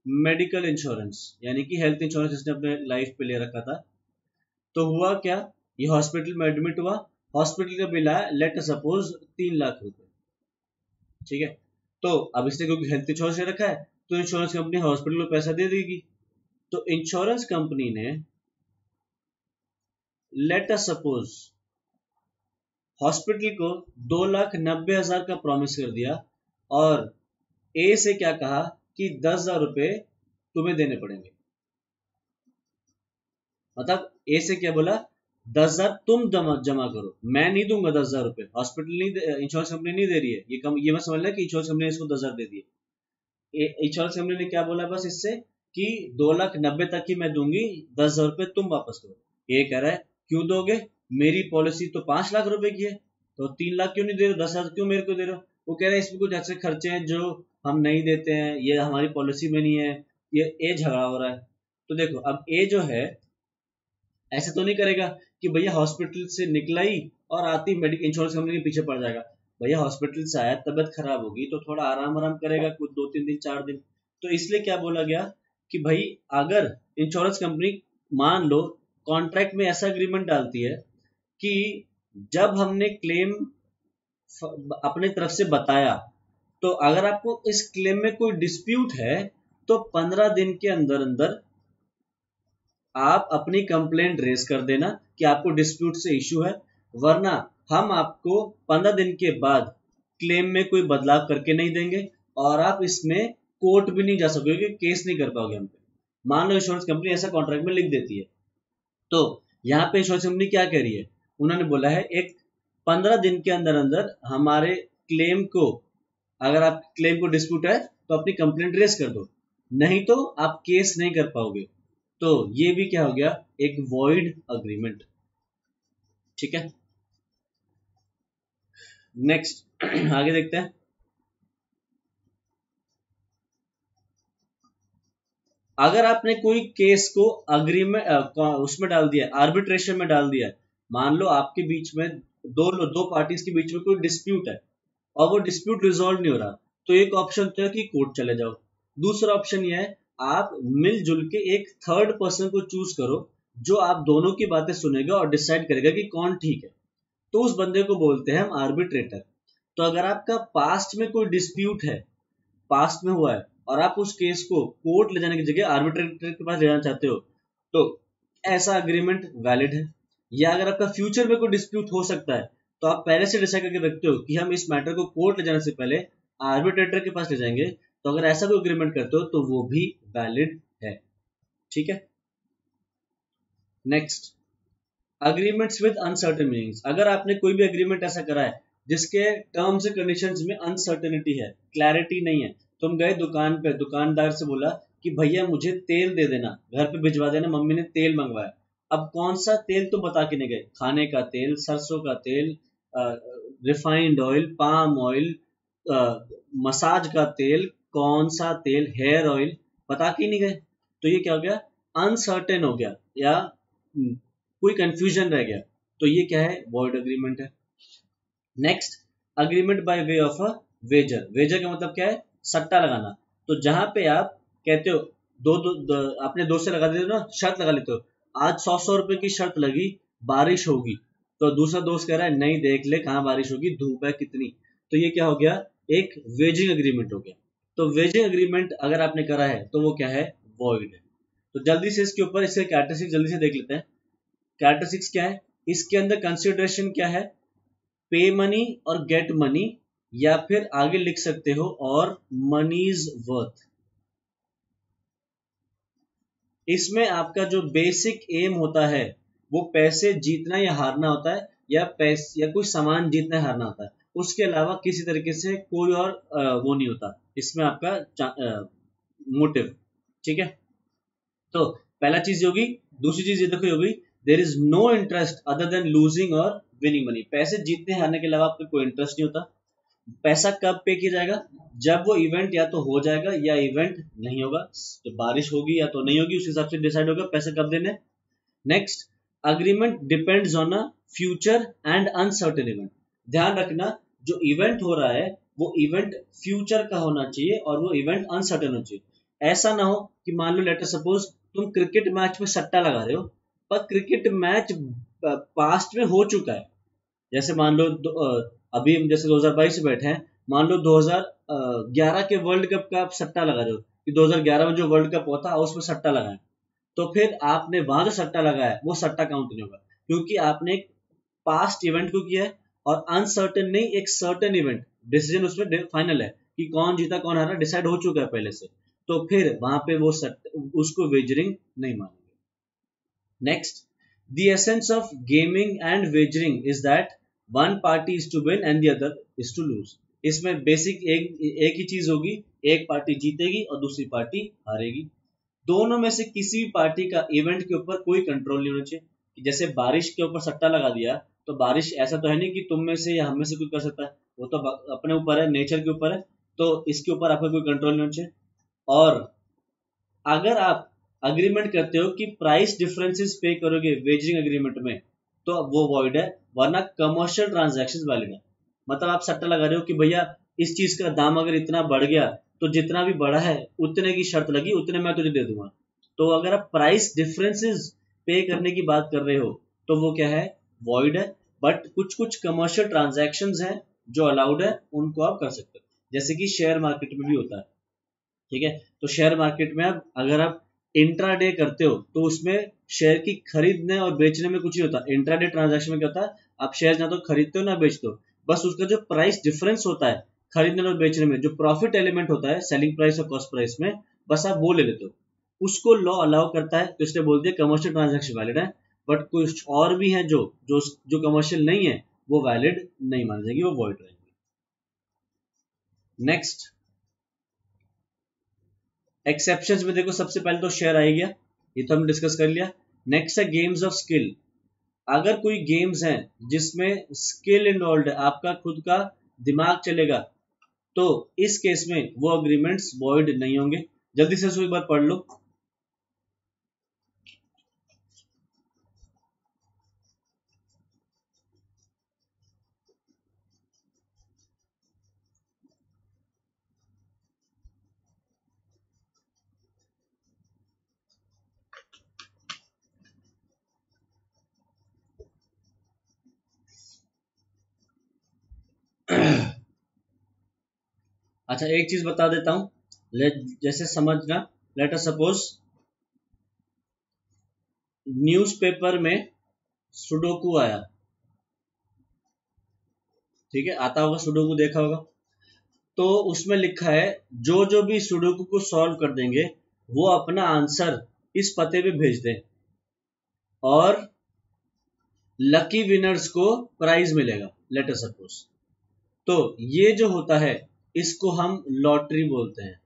मेडिकल इंश्योरेंस, यानी कि हेल्थ इंश्योरेंस इसने अपने लाइफ पे ले रखा था। तो हुआ क्या, ये हॉस्पिटल में एडमिट हुआ, हॉस्पिटल का बिल आया लेट सपोज 3 लाख रुपए। ठीक है। तो अब इसने क्योंकि हेल्थ इंश्योरेंस ले रखा है, तो इंश्योरेंस कंपनी हॉस्पिटल को पैसा दे देगी। तो इंश्योरेंस कंपनी ने लेट सपोज हॉस्पिटल को 2,90,000 का प्रॉमिस कर दिया, और ए से क्या कहा कि 10,000 रुपए तुम्हें देने पड़ेंगे। मतलब ए से क्या बोला, 10,000 तुम जमा करो, मैं नहीं दूंगा 10,000 रुपए, हॉस्पिटल नहीं, इंश्योरेंस कंपनी नहीं दे रही है। ये मत समझ लें कि इंश्योरेंस कंपनी ने इसको 10,000 दे दिए। इंश्योरेंस कंपनी ने क्या बोला बस इससे कि 2,90,000 तक ही मैं दूंगी, 10,000 रुपए तुम वापस करो। ये कह रहा है क्यों दोगे, मेरी पॉलिसी तो 5 लाख रुपए की है, तो 3 लाख क्यों नहीं दे रहे, 10,000 क्यों मेरे को दे रहे हो। वो कह रहे हैं इसमें कुछ ऐसे खर्चे हैं जो हम नहीं देते हैं, ये हमारी पॉलिसी में नहीं है, ये झगड़ा हो रहा है। तो देखो अब ए जो है ऐसे तो नहीं करेगा कि भैया हॉस्पिटल से निकला ही और आती मेडिकल इंश्योरेंस कंपनी के पीछे पड़ जाएगा। भैया हॉस्पिटल से आया, तबियत खराब होगी तो थोड़ा आराम करेगा, कुछ 2-3 दिन 4 दिन। तो इसलिए क्या बोला गया कि भाई अगर इंश्योरेंस कंपनी मान लो कॉन्ट्रैक्ट में ऐसा एग्रीमेंट डालती है कि जब हमने क्लेम अपने तरफ से बताया, तो अगर आपको इस क्लेम में कोई डिस्प्यूट है तो 15 दिन के अंदर अंदर आप अपनी कंप्लेंट रेज कर देना कि आपको डिस्प्यूट से इश्यू है, वरना हम आपको 15 दिन के बाद क्लेम में कोई बदलाव करके नहीं देंगे और आप इसमें कोर्ट भी नहीं जा सकोगे, केस नहीं कर पाओगे हम पे। मान लो इंश्योरेंस कंपनी ऐसा कॉन्ट्रैक्ट में लिख देती है, तो यहाँ पे इंश्योरेंस कंपनी क्या कह रही है, उन्होंने बोला है एक 15 दिन के अंदर अंदर हमारे क्लेम को, अगर आप क्लेम को डिस्प्यूट है तो अपनी कंप्लेंट रेज कर दो, नहीं तो आप केस नहीं कर पाओगे। तो ये भी क्या हो गया, एक वॉइड अग्रीमेंट। ठीक है, नेक्स्ट आगे देखते हैं। अगर आपने कोई केस को अग्रीमेंट उसमें डाल दिया, आर्बिट्रेशन में डाल दिया, मान लो आपके बीच में दो पार्टीज के बीच में कोई डिस्प्यूट है और वो डिस्प्यूट रिजॉल्व नहीं हो रहा, तो एक ऑप्शन तो है कि कोर्ट चले जाओ। दूसरा ऑप्शन ये है आप मिलजुल के एक थर्ड पर्सन को चूज करो जो आप दोनों की बातें सुनेगा और डिसाइड करेगा कि कौन ठीक है, तो उस बंदे को बोलते हैं हम आर्बिट्रेटर। तो अगर आपका पास्ट में कोई डिस्प्यूट है, पास्ट में हुआ है और आप उस केस को कोर्ट ले जाने की जगह आर्बिट्रेटर के पास ले जाना चाहते हो, तो ऐसा अग्रीमेंट वैलिड है। या अगर आपका फ्यूचर में कोई डिस्प्यूट हो सकता है, तो आप पहले से डिसाइड करके रखते हो कि हम इस मैटर को कोर्ट ले जाने से पहले आर्बिट्रेटर के पास ले जाएंगे, तो अगर ऐसा कोई अग्रीमेंट करते हो तो वो भी वैलिड है। ठीक है, next, agreements with uncertain meanings. अगर आपने कोई भी अग्रीमेंट ऐसा करा है जिसके टर्म्स एंड कंडीशंस में अनसर्टेनिटी है, क्लैरिटी नहीं है, तुम गए दुकान पे, दुकानदार से बोला कि भैया मुझे तेल दे देना, घर पे भिजवा देना, मम्मी ने तेल मंगवाया। अब कौन सा तेल तुम बता के नहीं गए, खाने का तेल, सरसों का तेल, refined oil, palm oil, massage का तेल, कौन सा तेल, हेयर ऑयल, बता के ही नहीं गए, तो ये क्या हो गया, अनसर्टेन हो गया या कोई कंफ्यूजन रह गया, तो ये क्या है, वॉइड अग्रीमेंट है। Next, agreement by way of a wager. Wager का मतलब क्या है, सट्टा लगाना। तो जहां पे आप कहते हो अपने दोस्त से लगा देते हो ना, शर्त लगा लेते हो, आज 100 रुपए की शर्त लगी, बारिश होगी, तो दूसरा दोस्त कह रहा है नहीं देख ले कहाँ बारिश होगी, धूप है कितनी, तो ये क्या हो गया, एक वेजिंग अग्रीमेंट हो गया। तो वेजिंग अग्रीमेंट अगर आपने करा है तो वो क्या है, वॉइड है। तो जल्दी से इसके ऊपर इससे कैरेक्टरिस्टिक्स जल्दी से देख लेते हैं। कैरेक्टरिस्टिक्स क्या है, इसके अंदर कंसिडरेशन क्या है, पे मनी और गेट मनी, या फिर आगे लिख सकते हो और मनीज वर्थ। इसमें आपका जो बेसिक एम होता है वो पैसे जीतना या हारना होता है, या पैसे या कोई सामान जीतना या हारना होता है, उसके अलावा किसी तरीके से कोई और वो नहीं होता इसमें आपका मोटिव। ठीक है, तो पहला चीज होगी। दूसरी चीज ये देखो होगी, there is no interest other than losing और विनिंग मनी। पैसे जीतने हारने के अलावा आपको कोई इंटरेस्ट नहीं होता। पैसा कब पे किया जाएगा, जब वो इवेंट या तो हो जाएगा या इवेंट नहीं होगा, तो बारिश होगी या तो नहीं होगी, उस हिसाब से डिसाइड होगा पैसे कब देने। Next, agreement depends on a future and uncertain event. ध्यान रखना, जो इवेंट हो रहा है वो इवेंट फ्यूचर का होना चाहिए और वो इवेंट अनसर्टेन होना चाहिए। ऐसा ना हो कि मान लो लेटर सपोज तुम क्रिकेट मैच में सट्टा लगा रहे हो, पर क्रिकेट मैच पास्ट में हो चुका है, जैसे मान लो अभी हम जैसे 2022 से बैठे हैं, मान लो 2011 के वर्ल्ड कप का आप सट्टा लगा रहे हो कि 2011 में जो वर्ल्ड कप हुआ था उसमें सट्टा लगाया, तो फिर आपने वहां जो सट्टा लगाया वो सट्टा काउंट नहीं होगा, क्योंकि आपने एक पास्ट इवेंट को किया है और अनसर्टेन नहीं, एक सर्टेन इवेंट, डिसीजन उसमें फाइनल है कि कौन जीता कौन हारा डिसाइड हो चुका है पहले से, तो फिर वहां पे वो उसको वेजरिंग नहीं मानेंगे। Next, the essence of gaming and wagering is that one party is to win and the other is to lose। इसमें बेसिक एक ही चीज होगी, एक पार्टी जीतेगी और दूसरी पार्टी हारेगी। दोनों में से किसी भी पार्टी का इवेंट के ऊपर कोई कंट्रोल नहीं होना चाहिए। कि जैसे बारिश के ऊपर सट्टा लगा दिया, तो बारिश ऐसा तो है नहीं कि तुम में से या हम में से कोई कर सकता है, वो तो अपने ऊपर है, नेचर के ऊपर है, तो इसके ऊपर आपका कोई कंट्रोल नहीं होना चाहिए। और अगर आप अग्रीमेंट करते हो कि प्राइस डिफरेंसेस पे करोगे वेजिंग अग्रीमेंट में, तो वो वॉइड है, वरना कमर्शियल ट्रांजैक्शंस वैलिड है। मतलब आप सट्टा लगा रहे हो कि भैया इस चीज का दाम अगर इतना बढ़ गया तो जितना भी बढ़ा है उतने की शर्त लगी, उतने मैं तुझे दे दूंगा। तो अगर आप प्राइस डिफरेंसेस पे करने की बात कर रहे हो तो वो क्या है, वॉइड है। बट कुछ कुछ कमर्शियल ट्रांजैक्शंस हैं जो अलाउड है, उनको आप कर सकते हो, जैसे कि शेयर मार्केट में भी होता है। ठीक है, तो शेयर मार्केट में अब अगर आप इंट्राडे करते हो तो उसमें शेयर की खरीदने और बेचने में कुछ नहीं होता। इंट्राडे ट्रांजैक्शन में क्या होता है, आप शेयर ना तो खरीदते हो ना बेचते हो, बस उसका जो प्राइस डिफरेंस होता है खरीदने और बेचने में, जो प्रॉफिट एलिमेंट होता है सेलिंग प्राइस और कॉस्ट प्राइस में, बस आप वो ले लेते हो। उसको लॉ अलाउ करता है, तो इसलिए बोलते हैं कमर्शियल ट्रांजैक्शन वैलिड है। बट कुछ और भी है जो जो जो कमर्शियल नहीं है वो वैलिड नहीं मानी जाएगी, वो वॉइड रहेगी। नेक्स्ट एक्सेप्शंस में देखो, सबसे पहले तो शेयर आ गया, ये तो हम डिस्कस कर लिया। नेक्स्ट है गेम्स ऑफ स्किल। अगर कोई गेम्स हैं जिसमें स्किल इन्वॉल्व है, आपका खुद का दिमाग चलेगा, तो इस केस में वो अग्रीमेंट्स वॉइड नहीं होंगे। जल्दी से इसको एक बार पढ़ लो। अच्छा, एक चीज बता देता हूं, जैसे समझना, लेट अस सपोज न्यूज़पेपर में सुडोकू आया। ठीक है, आता होगा, सुडोकू देखा होगा। तो उसमें लिखा है जो जो भी सुडोकू को सॉल्व कर देंगे वो अपना आंसर इस पते पे भेज दें और लकी विनर्स को प्राइज मिलेगा, लेट अस सपोज। तो ये जो होता है इसको हम लॉटरी बोलते हैं।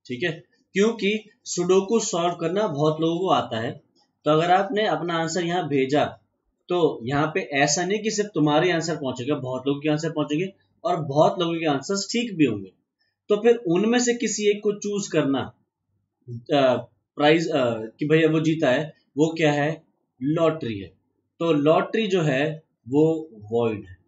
ठीक है, क्योंकि सुडोकू सॉल्व करना बहुत लोगों को आता है, तो अगर आपने अपना आंसर यहाँ भेजा तो यहाँ पे ऐसा नहीं कि सिर्फ तुम्हारे आंसर पहुंचेगा, बहुत लोगों के आंसर पहुंचेंगे और बहुत लोगों के आंसर्स ठीक भी होंगे। तो फिर उनमें से किसी एक को चूज करना प्राइज कि भैया वो जीता है, वो क्या है, लॉटरी है। तो लॉटरी जो है वो वॉइड है।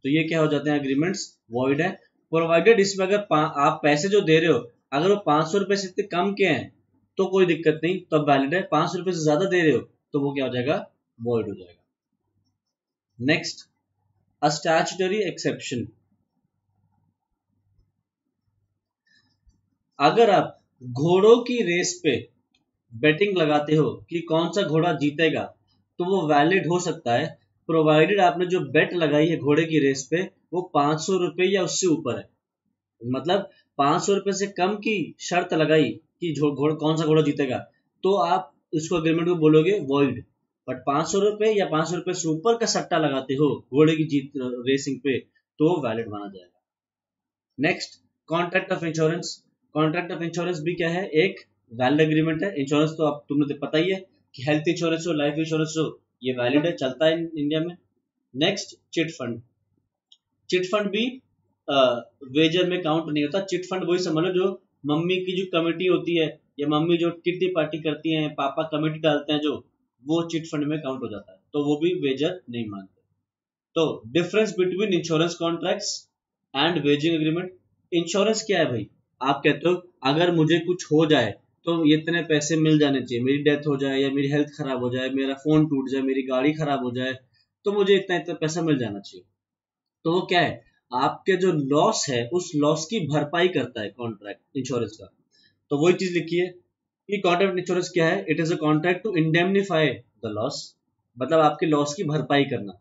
तो ये क्या हो जाते हैं, एग्रीमेंट्स वॉइड है, प्रोवाइडेड इसमें अगर आप पैसे जो दे रहे हो अगर वो 500 रुपए से इतने कम के हैं तो कोई दिक्कत नहीं, तो वैलिड है। 500 रुपए से ज्यादा दे रहे हो तो वो क्या हो जाएगा, वॉइड हो जाएगा। Next, a statutory exception. अगर आप घोड़ों की रेस पे बेटिंग लगाते हो कि कौन सा घोड़ा जीतेगा, तो वो वैलिड हो सकता है, प्रोवाइडेड आपने जो बेट लगाई है घोड़े की रेस पे वो 500 रुपए या उससे ऊपर है। मतलब 500 रुपए से कम की शर्त लगाई कि कौन सा घोड़ा जीतेगा, तो आप इसको अग्रीमेंट को बोलोगे वॉइड। बट 500 रुपए या 500 रुपए से ऊपर का सट्टा लगाते हो घोड़े की जीत रेसिंग पे, तो वैलिड माना जाएगा। Next, contract of insurance. Contract of insurance भी क्या है, एक वैलिड एग्रीमेंट है। इंश्योरेंस तो आप तुमने तो पता ही है कि हेल्थ इंश्योरेंस हो, लाइफ इंश्योरेंस हो, ये वैलिड है, चलता है इंडिया में। Next, chit fund. Chit fund भी वेजर में काउंट नहीं होता। चिट फंड वही समझ लो जो मम्मी की जो कमेटी होती है या मम्मी जो किट्टी पार्टी करती हैं, पापा कमेटी डालते हैं जो, वो चिट फंड में काउंट हो जाता है, तो वो भी वेजर नहीं मानते। तो difference between insurance contracts and wagering agreement. Insurance क्या है भाई, आप कहते हो अगर मुझे कुछ हो जाए तो इतने पैसे मिल जाने चाहिए, मेरी डेथ हो जाए या मेरी हेल्थ खराब हो जाए, मेरा फोन टूट जाए, मेरी गाड़ी खराब हो जाए, तो मुझे इतना इतना पैसा मिल जाना चाहिए। तो वो क्या है, आपके जो लॉस है उस लॉस की भरपाई करता है कॉन्ट्रैक्ट इंश्योरेंस का। तो वही चीज लिखी है कि कॉन्ट्रैक्ट इंश्योरेंस क्या है, it is a contract to indemnify the loss, मतलब आपके लॉस की भरपाई करना।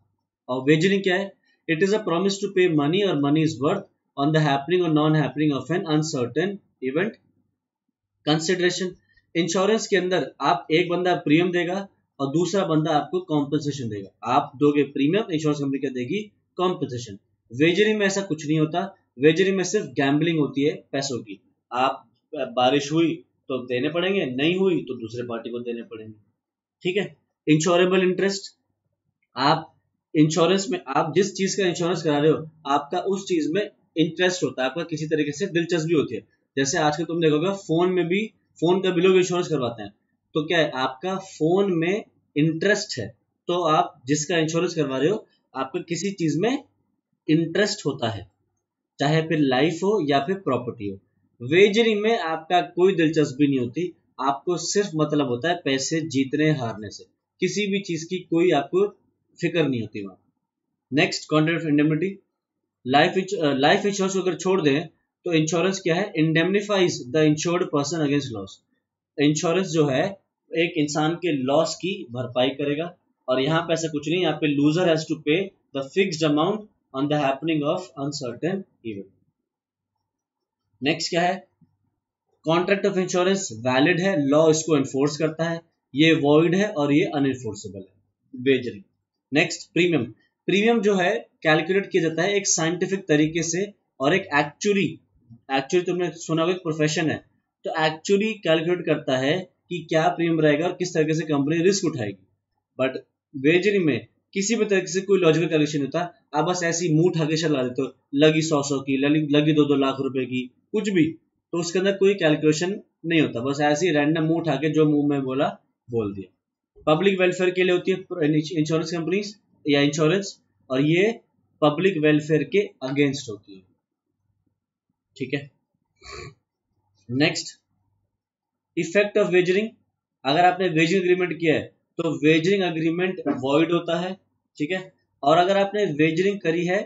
और वेजरिंग क्या है, it is a promise to pay money और money is worth on the happening और non happening of an uncertain event. Consideration, insurance के अंदर आप एक बंदा प्रीमियम देगा और दूसरा बंदा आपको कॉम्पनसेशन देगा। आप दोगे प्रीमियम, इंश्योरेंस कंपनी क्या देगी, कॉम्पनसेशन। वेजरिंग में ऐसा कुछ नहीं होता, वेजरिंग में सिर्फ गैम्बलिंग होती है पैसों की। आप बारिश हुई तो देने पड़ेंगे, नहीं हुई तो दूसरे पार्टी को देने पड़ेंगे। ठीक है, इंश्योरेबल इंटरेस्ट, आप इंश्योरेंस में आप जिस चीज का इंश्योरेंस करा रहे हो आपका उस चीज में इंटरेस्ट होता है, आपका किसी तरीके से दिलचस्पी होती है। जैसे आजकल तुम देखोगे फोन में भी, फोन का भी लोग इंश्योरेंस करवाते हैं, तो क्या है, आपका फोन में इंटरेस्ट है, तो आप जिसका इंश्योरेंस करवा रहे हो आपका किसी चीज में इंटरेस्ट होता है, चाहे फिर लाइफ हो या फिर प्रॉपर्टी हो। वेजरिंग में आपका कोई दिलचस्पी नहीं होती, आपको सिर्फ मतलब होता है पैसे जीतने हारने से, किसी भी चीज की कोई आपको फिक्र नहीं होती वहां। Next contract of indemnity, life insurance को अगर छोड़ दें तो इंश्योरेंस क्या है, indemnifies the insured person against loss. Insurance जो है एक इंसान के लॉस की भरपाई करेगा, और यहाँ पे ऐसा कुछ नहीं, यहाँ पे लूजर हैज टू पे the fixed amount on the happening of uncertain event. Next क्या है, कॉन्ट्रैक्ट ऑफ इंश्योरेंस वैलिड है, लॉ इसको एनफोर्स करता है, ये वॉइड है और ये अनएनफोर्सेबल है। वेजरिंग। नेक्स्ट प्रीमियम, प्रीमियम जो है कैलकुलेट किया जाता है एक साइंटिफिक तरीके से, और एक एक्चुअली, एक्चुअली तुमने सुना होगा एक प्रोफेशन है, तो एक्चुअली कैलकुलेट करता है कि क्या प्रीमियम रहेगा और किस तरीके से कंपनी रिस्क उठाएगी। बट वेजरिंग में किसी भी तरीके से कोई लॉजिकल कैलकुलेशन होता, आप बस ऐसी मुंह उठा के चला देते हो, लगी 100 की, लगी 2-2 लाख रुपए की, कुछ भी, तो उसके अंदर कोई कैलकुलेशन नहीं होता, बस ऐसे ही रैंडम मुंह उठा के जो मुंह में बोला बोल दिया। पब्लिक वेलफेयर के लिए होती है इंश्योरेंस कंपनीज या इंश्योरेंस, और ये पब्लिक वेलफेयर के अगेंस्ट होती है। ठीक है। नेक्स्ट इफेक्ट ऑफ वेजरिंग, अगर आपने वेजरिंग एग्रीमेंट किया है तो वेजरिंग एग्रीमेंट वॉइड होता है। ठीक है। और अगर आपने वेजरिंग करी है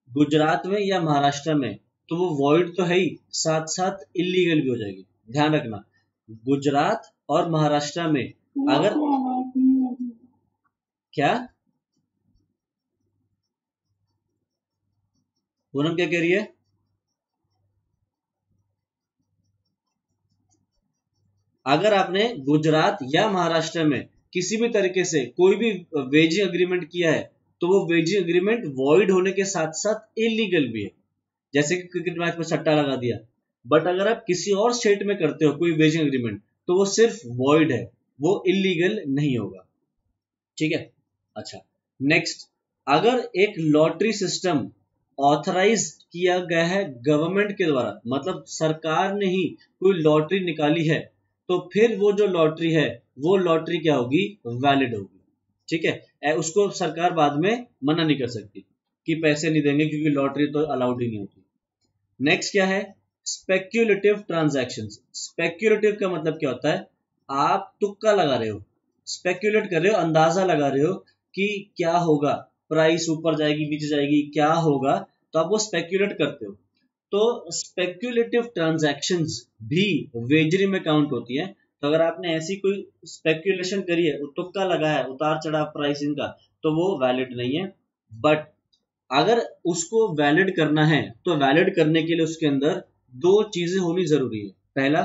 गुजरात में या महाराष्ट्र में तो वो वॉइड तो है ही, साथ साथ इलीगल भी हो जाएगी। ध्यान रखना, गुजरात और महाराष्ट्र में अगर क्या, पूनम क्या कह रही है, अगर आपने गुजरात या महाराष्ट्र में किसी भी तरीके से कोई भी वेजिंग एग्रीमेंट किया है तो वो वेजिंग एग्रीमेंट वॉइड होने के साथ साथ इलीगल भी है, जैसे कि क्रिकेट मैच में सट्टा लगा दिया। बट अगर आप किसी और स्टेट में करते हो कोई वेजिंग एग्रीमेंट तो वो सिर्फ वॉइड है, वो इलीगल नहीं होगा। ठीक है। अच्छा, नेक्स्ट, अगर एक लॉटरी सिस्टम ऑथराइज किया गया है गवर्नमेंट के द्वारा, मतलब सरकार ने ही कोई लॉटरी निकाली है, तो फिर वो जो लॉटरी है वो लॉटरी क्या होगी, वैलिड होगी। ठीक है। उसको सरकार बाद में मना नहीं कर सकती कि पैसे नहीं देंगे, क्योंकि लॉटरी तो अलाउड ही नहीं होती। नेक्स्ट क्या है, स्पेक्यूलेटिव ट्रांजैक्शंस। स्पेक्यूलेटिव का मतलब क्या होता है, आप तुक्का लगा रहे हो, स्पेक्यूलेट कर रहे हो, अंदाजा लगा रहे हो कि क्या होगा, प्राइस ऊपर जाएगी नीचे जाएगी, क्या होगा, तो आप वो स्पेक्यूलेट करते हो। तो स्पेक्यूलेटिव ट्रांजैक्शंस भी वेजरी में काउंट होती है। तो अगर आपने ऐसी कोई स्पेक्यूलेशन करी है, तुक्का लगाया है उतार चढ़ाव प्राइसिंग का, तो वो वैलिड नहीं है। बट अगर उसको वैलिड करना है तो वैलिड करने के लिए उसके अंदर दो चीजें होनी जरूरी है। पहला,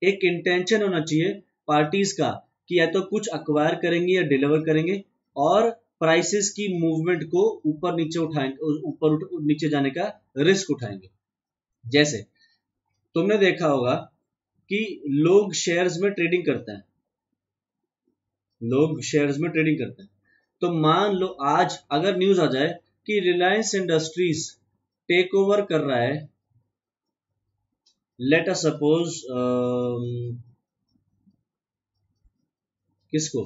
एक इंटेंशन होना चाहिए पार्टीज का कि या तो कुछ अक्वायर करेंगे या डिलीवर करेंगे, और प्राइसेस की मूवमेंट को ऊपर नीचे उठाएंगे, ऊपर नीचे जाने का रिस्क उठाएंगे। जैसे तुमने देखा होगा कि लोग शेयर्स में ट्रेडिंग करते हैं, लोग शेयर्स में ट्रेडिंग करते हैं। तो मान लो आज अगर न्यूज आ जाए कि रिलायंस इंडस्ट्रीज टेक ओवर कर रहा है, लेट अस सपोज किसको,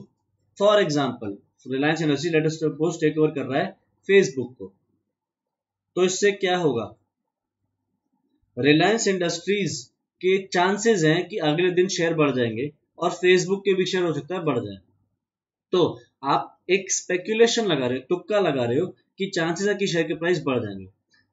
for example Reliance industry let us suppose take over कर रहा है फेसबुक को, तो इससे क्या होगा, रिलायंस इंडस्ट्रीज के चांसेस हैं कि अगले दिन शेयर बढ़ जाएंगे और फेसबुक के भी शेयर हो सकता है बढ़ जाए। तो आप एक स्पेक्यूलेशन लगा रहे हो, तुक्का लगा रहे हो कि चांसेस है कि शेयर के प्राइस बढ़ जाएंगे।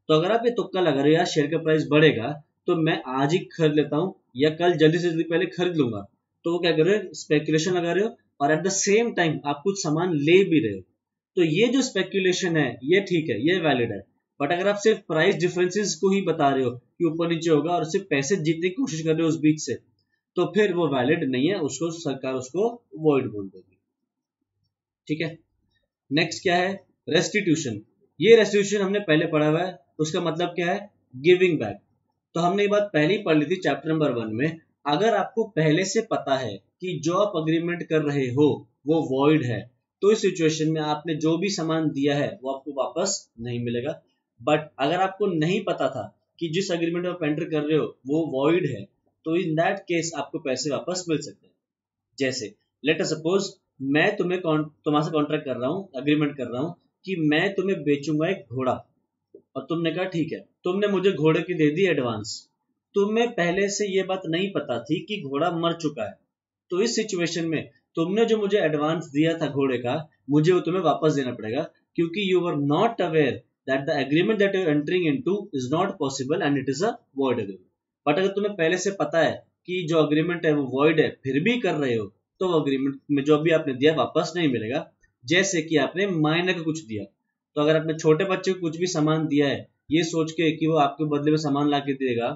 तो अगर आप ये तुक्का लगा रहे हो यार शेयर का प्राइस बढ़ेगा तो मैं आज ही खरीद लेता हूँ या कल जल्दी से जल्दी पहले खरीद लूंगा, तो वो क्या कर रहे हो, स्पेक्यूलेशन लगा रहे हो, और एट द सेम टाइम आप कुछ सामान ले भी रहे हो। तो ये जो स्पेक्यूलेशन है ये ठीक है, ये वैलिड है। बट अगर आप सिर्फ प्राइस डिफरेंसेस को ही बता रहे हो कि ऊपर नीचे होगा और सिर्फ पैसे जीतने की कोशिश कर रहे हो उस बीच से, तो फिर वो वैलिड नहीं है, उसको सरकार उसको वॉइड बोल देगी। ठीक है। नेक्स्ट क्या है, रेस्टिट्यूशन। ये रेस्टिट्यूशन हमने पहले पढ़ा हुआ है, उसका मतलब क्या है, गिविंग बैक। तो हमने ये बात पहले ही पढ़ ली थी चैप्टर नंबर 1 में। अगर आपको पहले से पता है कि जो आप अग्रीमेंट कर रहे हो वो वॉइड है, तो इस सिचुएशन में आपने जो भी सामान दिया है वो आपको वापस नहीं मिलेगा। बट अगर आपको नहीं पता था कि जिस अग्रीमेंट में आप एंटर कर रहे हो वो वॉइड है, तो इन दैट केस आपको पैसे वापस मिल सकते हैं। जैसे लेट अस सपोज मैं तुम्हारे से कॉन्ट्रैक्ट कर रहा हूँ, अग्रीमेंट कर रहा हूँ कि मैं तुम्हें बेचूंगा एक घोड़ा, और तुमने कहा ठीक है, तुमने मुझे घोड़े की दे दी एडवांस। तुम्हें पहले से ये बात नहीं पता थी कि घोड़ा मर चुका है, तो इस सिचुएशन में तुमने जो मुझे एडवांस दिया था घोड़े का, मुझे वो तुम्हें वापस देना पड़ेगा, क्योंकि you were not aware that the agreement that you are entering into is not possible and it is a void agreement. But अगर तुम्हें पहले से पता है कि जो अग्रीमेंट है वो वॉइड है, फिर भी कर रहे हो, तो वो अग्रीमेंट में जो भी आपने दिया वापस नहीं मिलेगा। जैसे कि आपने मायने का कुछ दिया, तो अगर आपने छोटे बच्चे को कुछ भी सामान दिया है ये सोच के कि वो आपके बदले में सामान ला के देगा,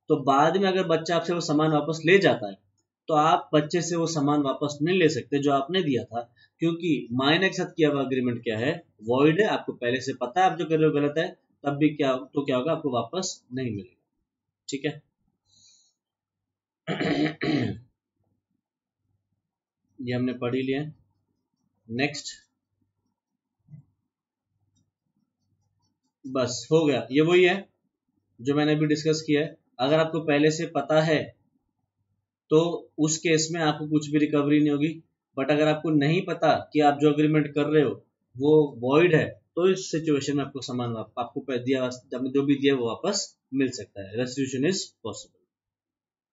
तो बाद में अगर बच्चा आपसे वो सामान वापस ले जाता है, तो आप बच्चे से वो सामान वापस नहीं ले सकते जो आपने दिया था, क्योंकि मायने के साथ किया हुआ अग्रीमेंट क्या है, वॉइड है। आपको पहले से पता है आप जो कर रहे हो गलत है, तब भी क्या होगा, आपको वापस नहीं मिलेगा। ठीक है। ये हमने पढ़ ही लिया। नेक्स्ट, बस हो गया। ये वही है जो मैंने अभी डिस्कस किया है। अगर आपको पहले से पता है तो उस केस में आपको कुछ भी रिकवरी नहीं होगी। बट अगर आपको नहीं पता कि आप जो अग्रीमेंट कर रहे हो वो वॉइड है, तो इस सिचुएशन में आपको सामान आपको दिया, जो भी दिया वो वापस मिल सकता है। Restitution is possible.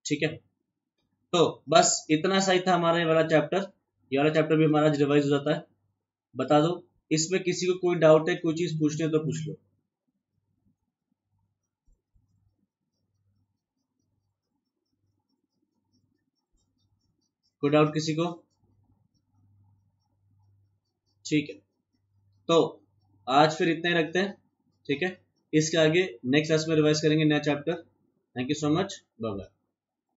ठीक है। तो बस इतना सही था हमारा ये वाला चैप्टर। ये वाला चैप्टर भी हमारा रिवाइज हो जाता है। बता दो, इसमें किसी को कोई डाउट है, कोई चीज पूछनी है तो पूछ लो। कोई डाउट किसी को? ठीक है, तो आज फिर इतना ही रखते हैं। ठीक है, इसके आगे नेक्स्ट क्लास में रिवाइज करेंगे नया चैप्टर। Thank you so much, bye bye.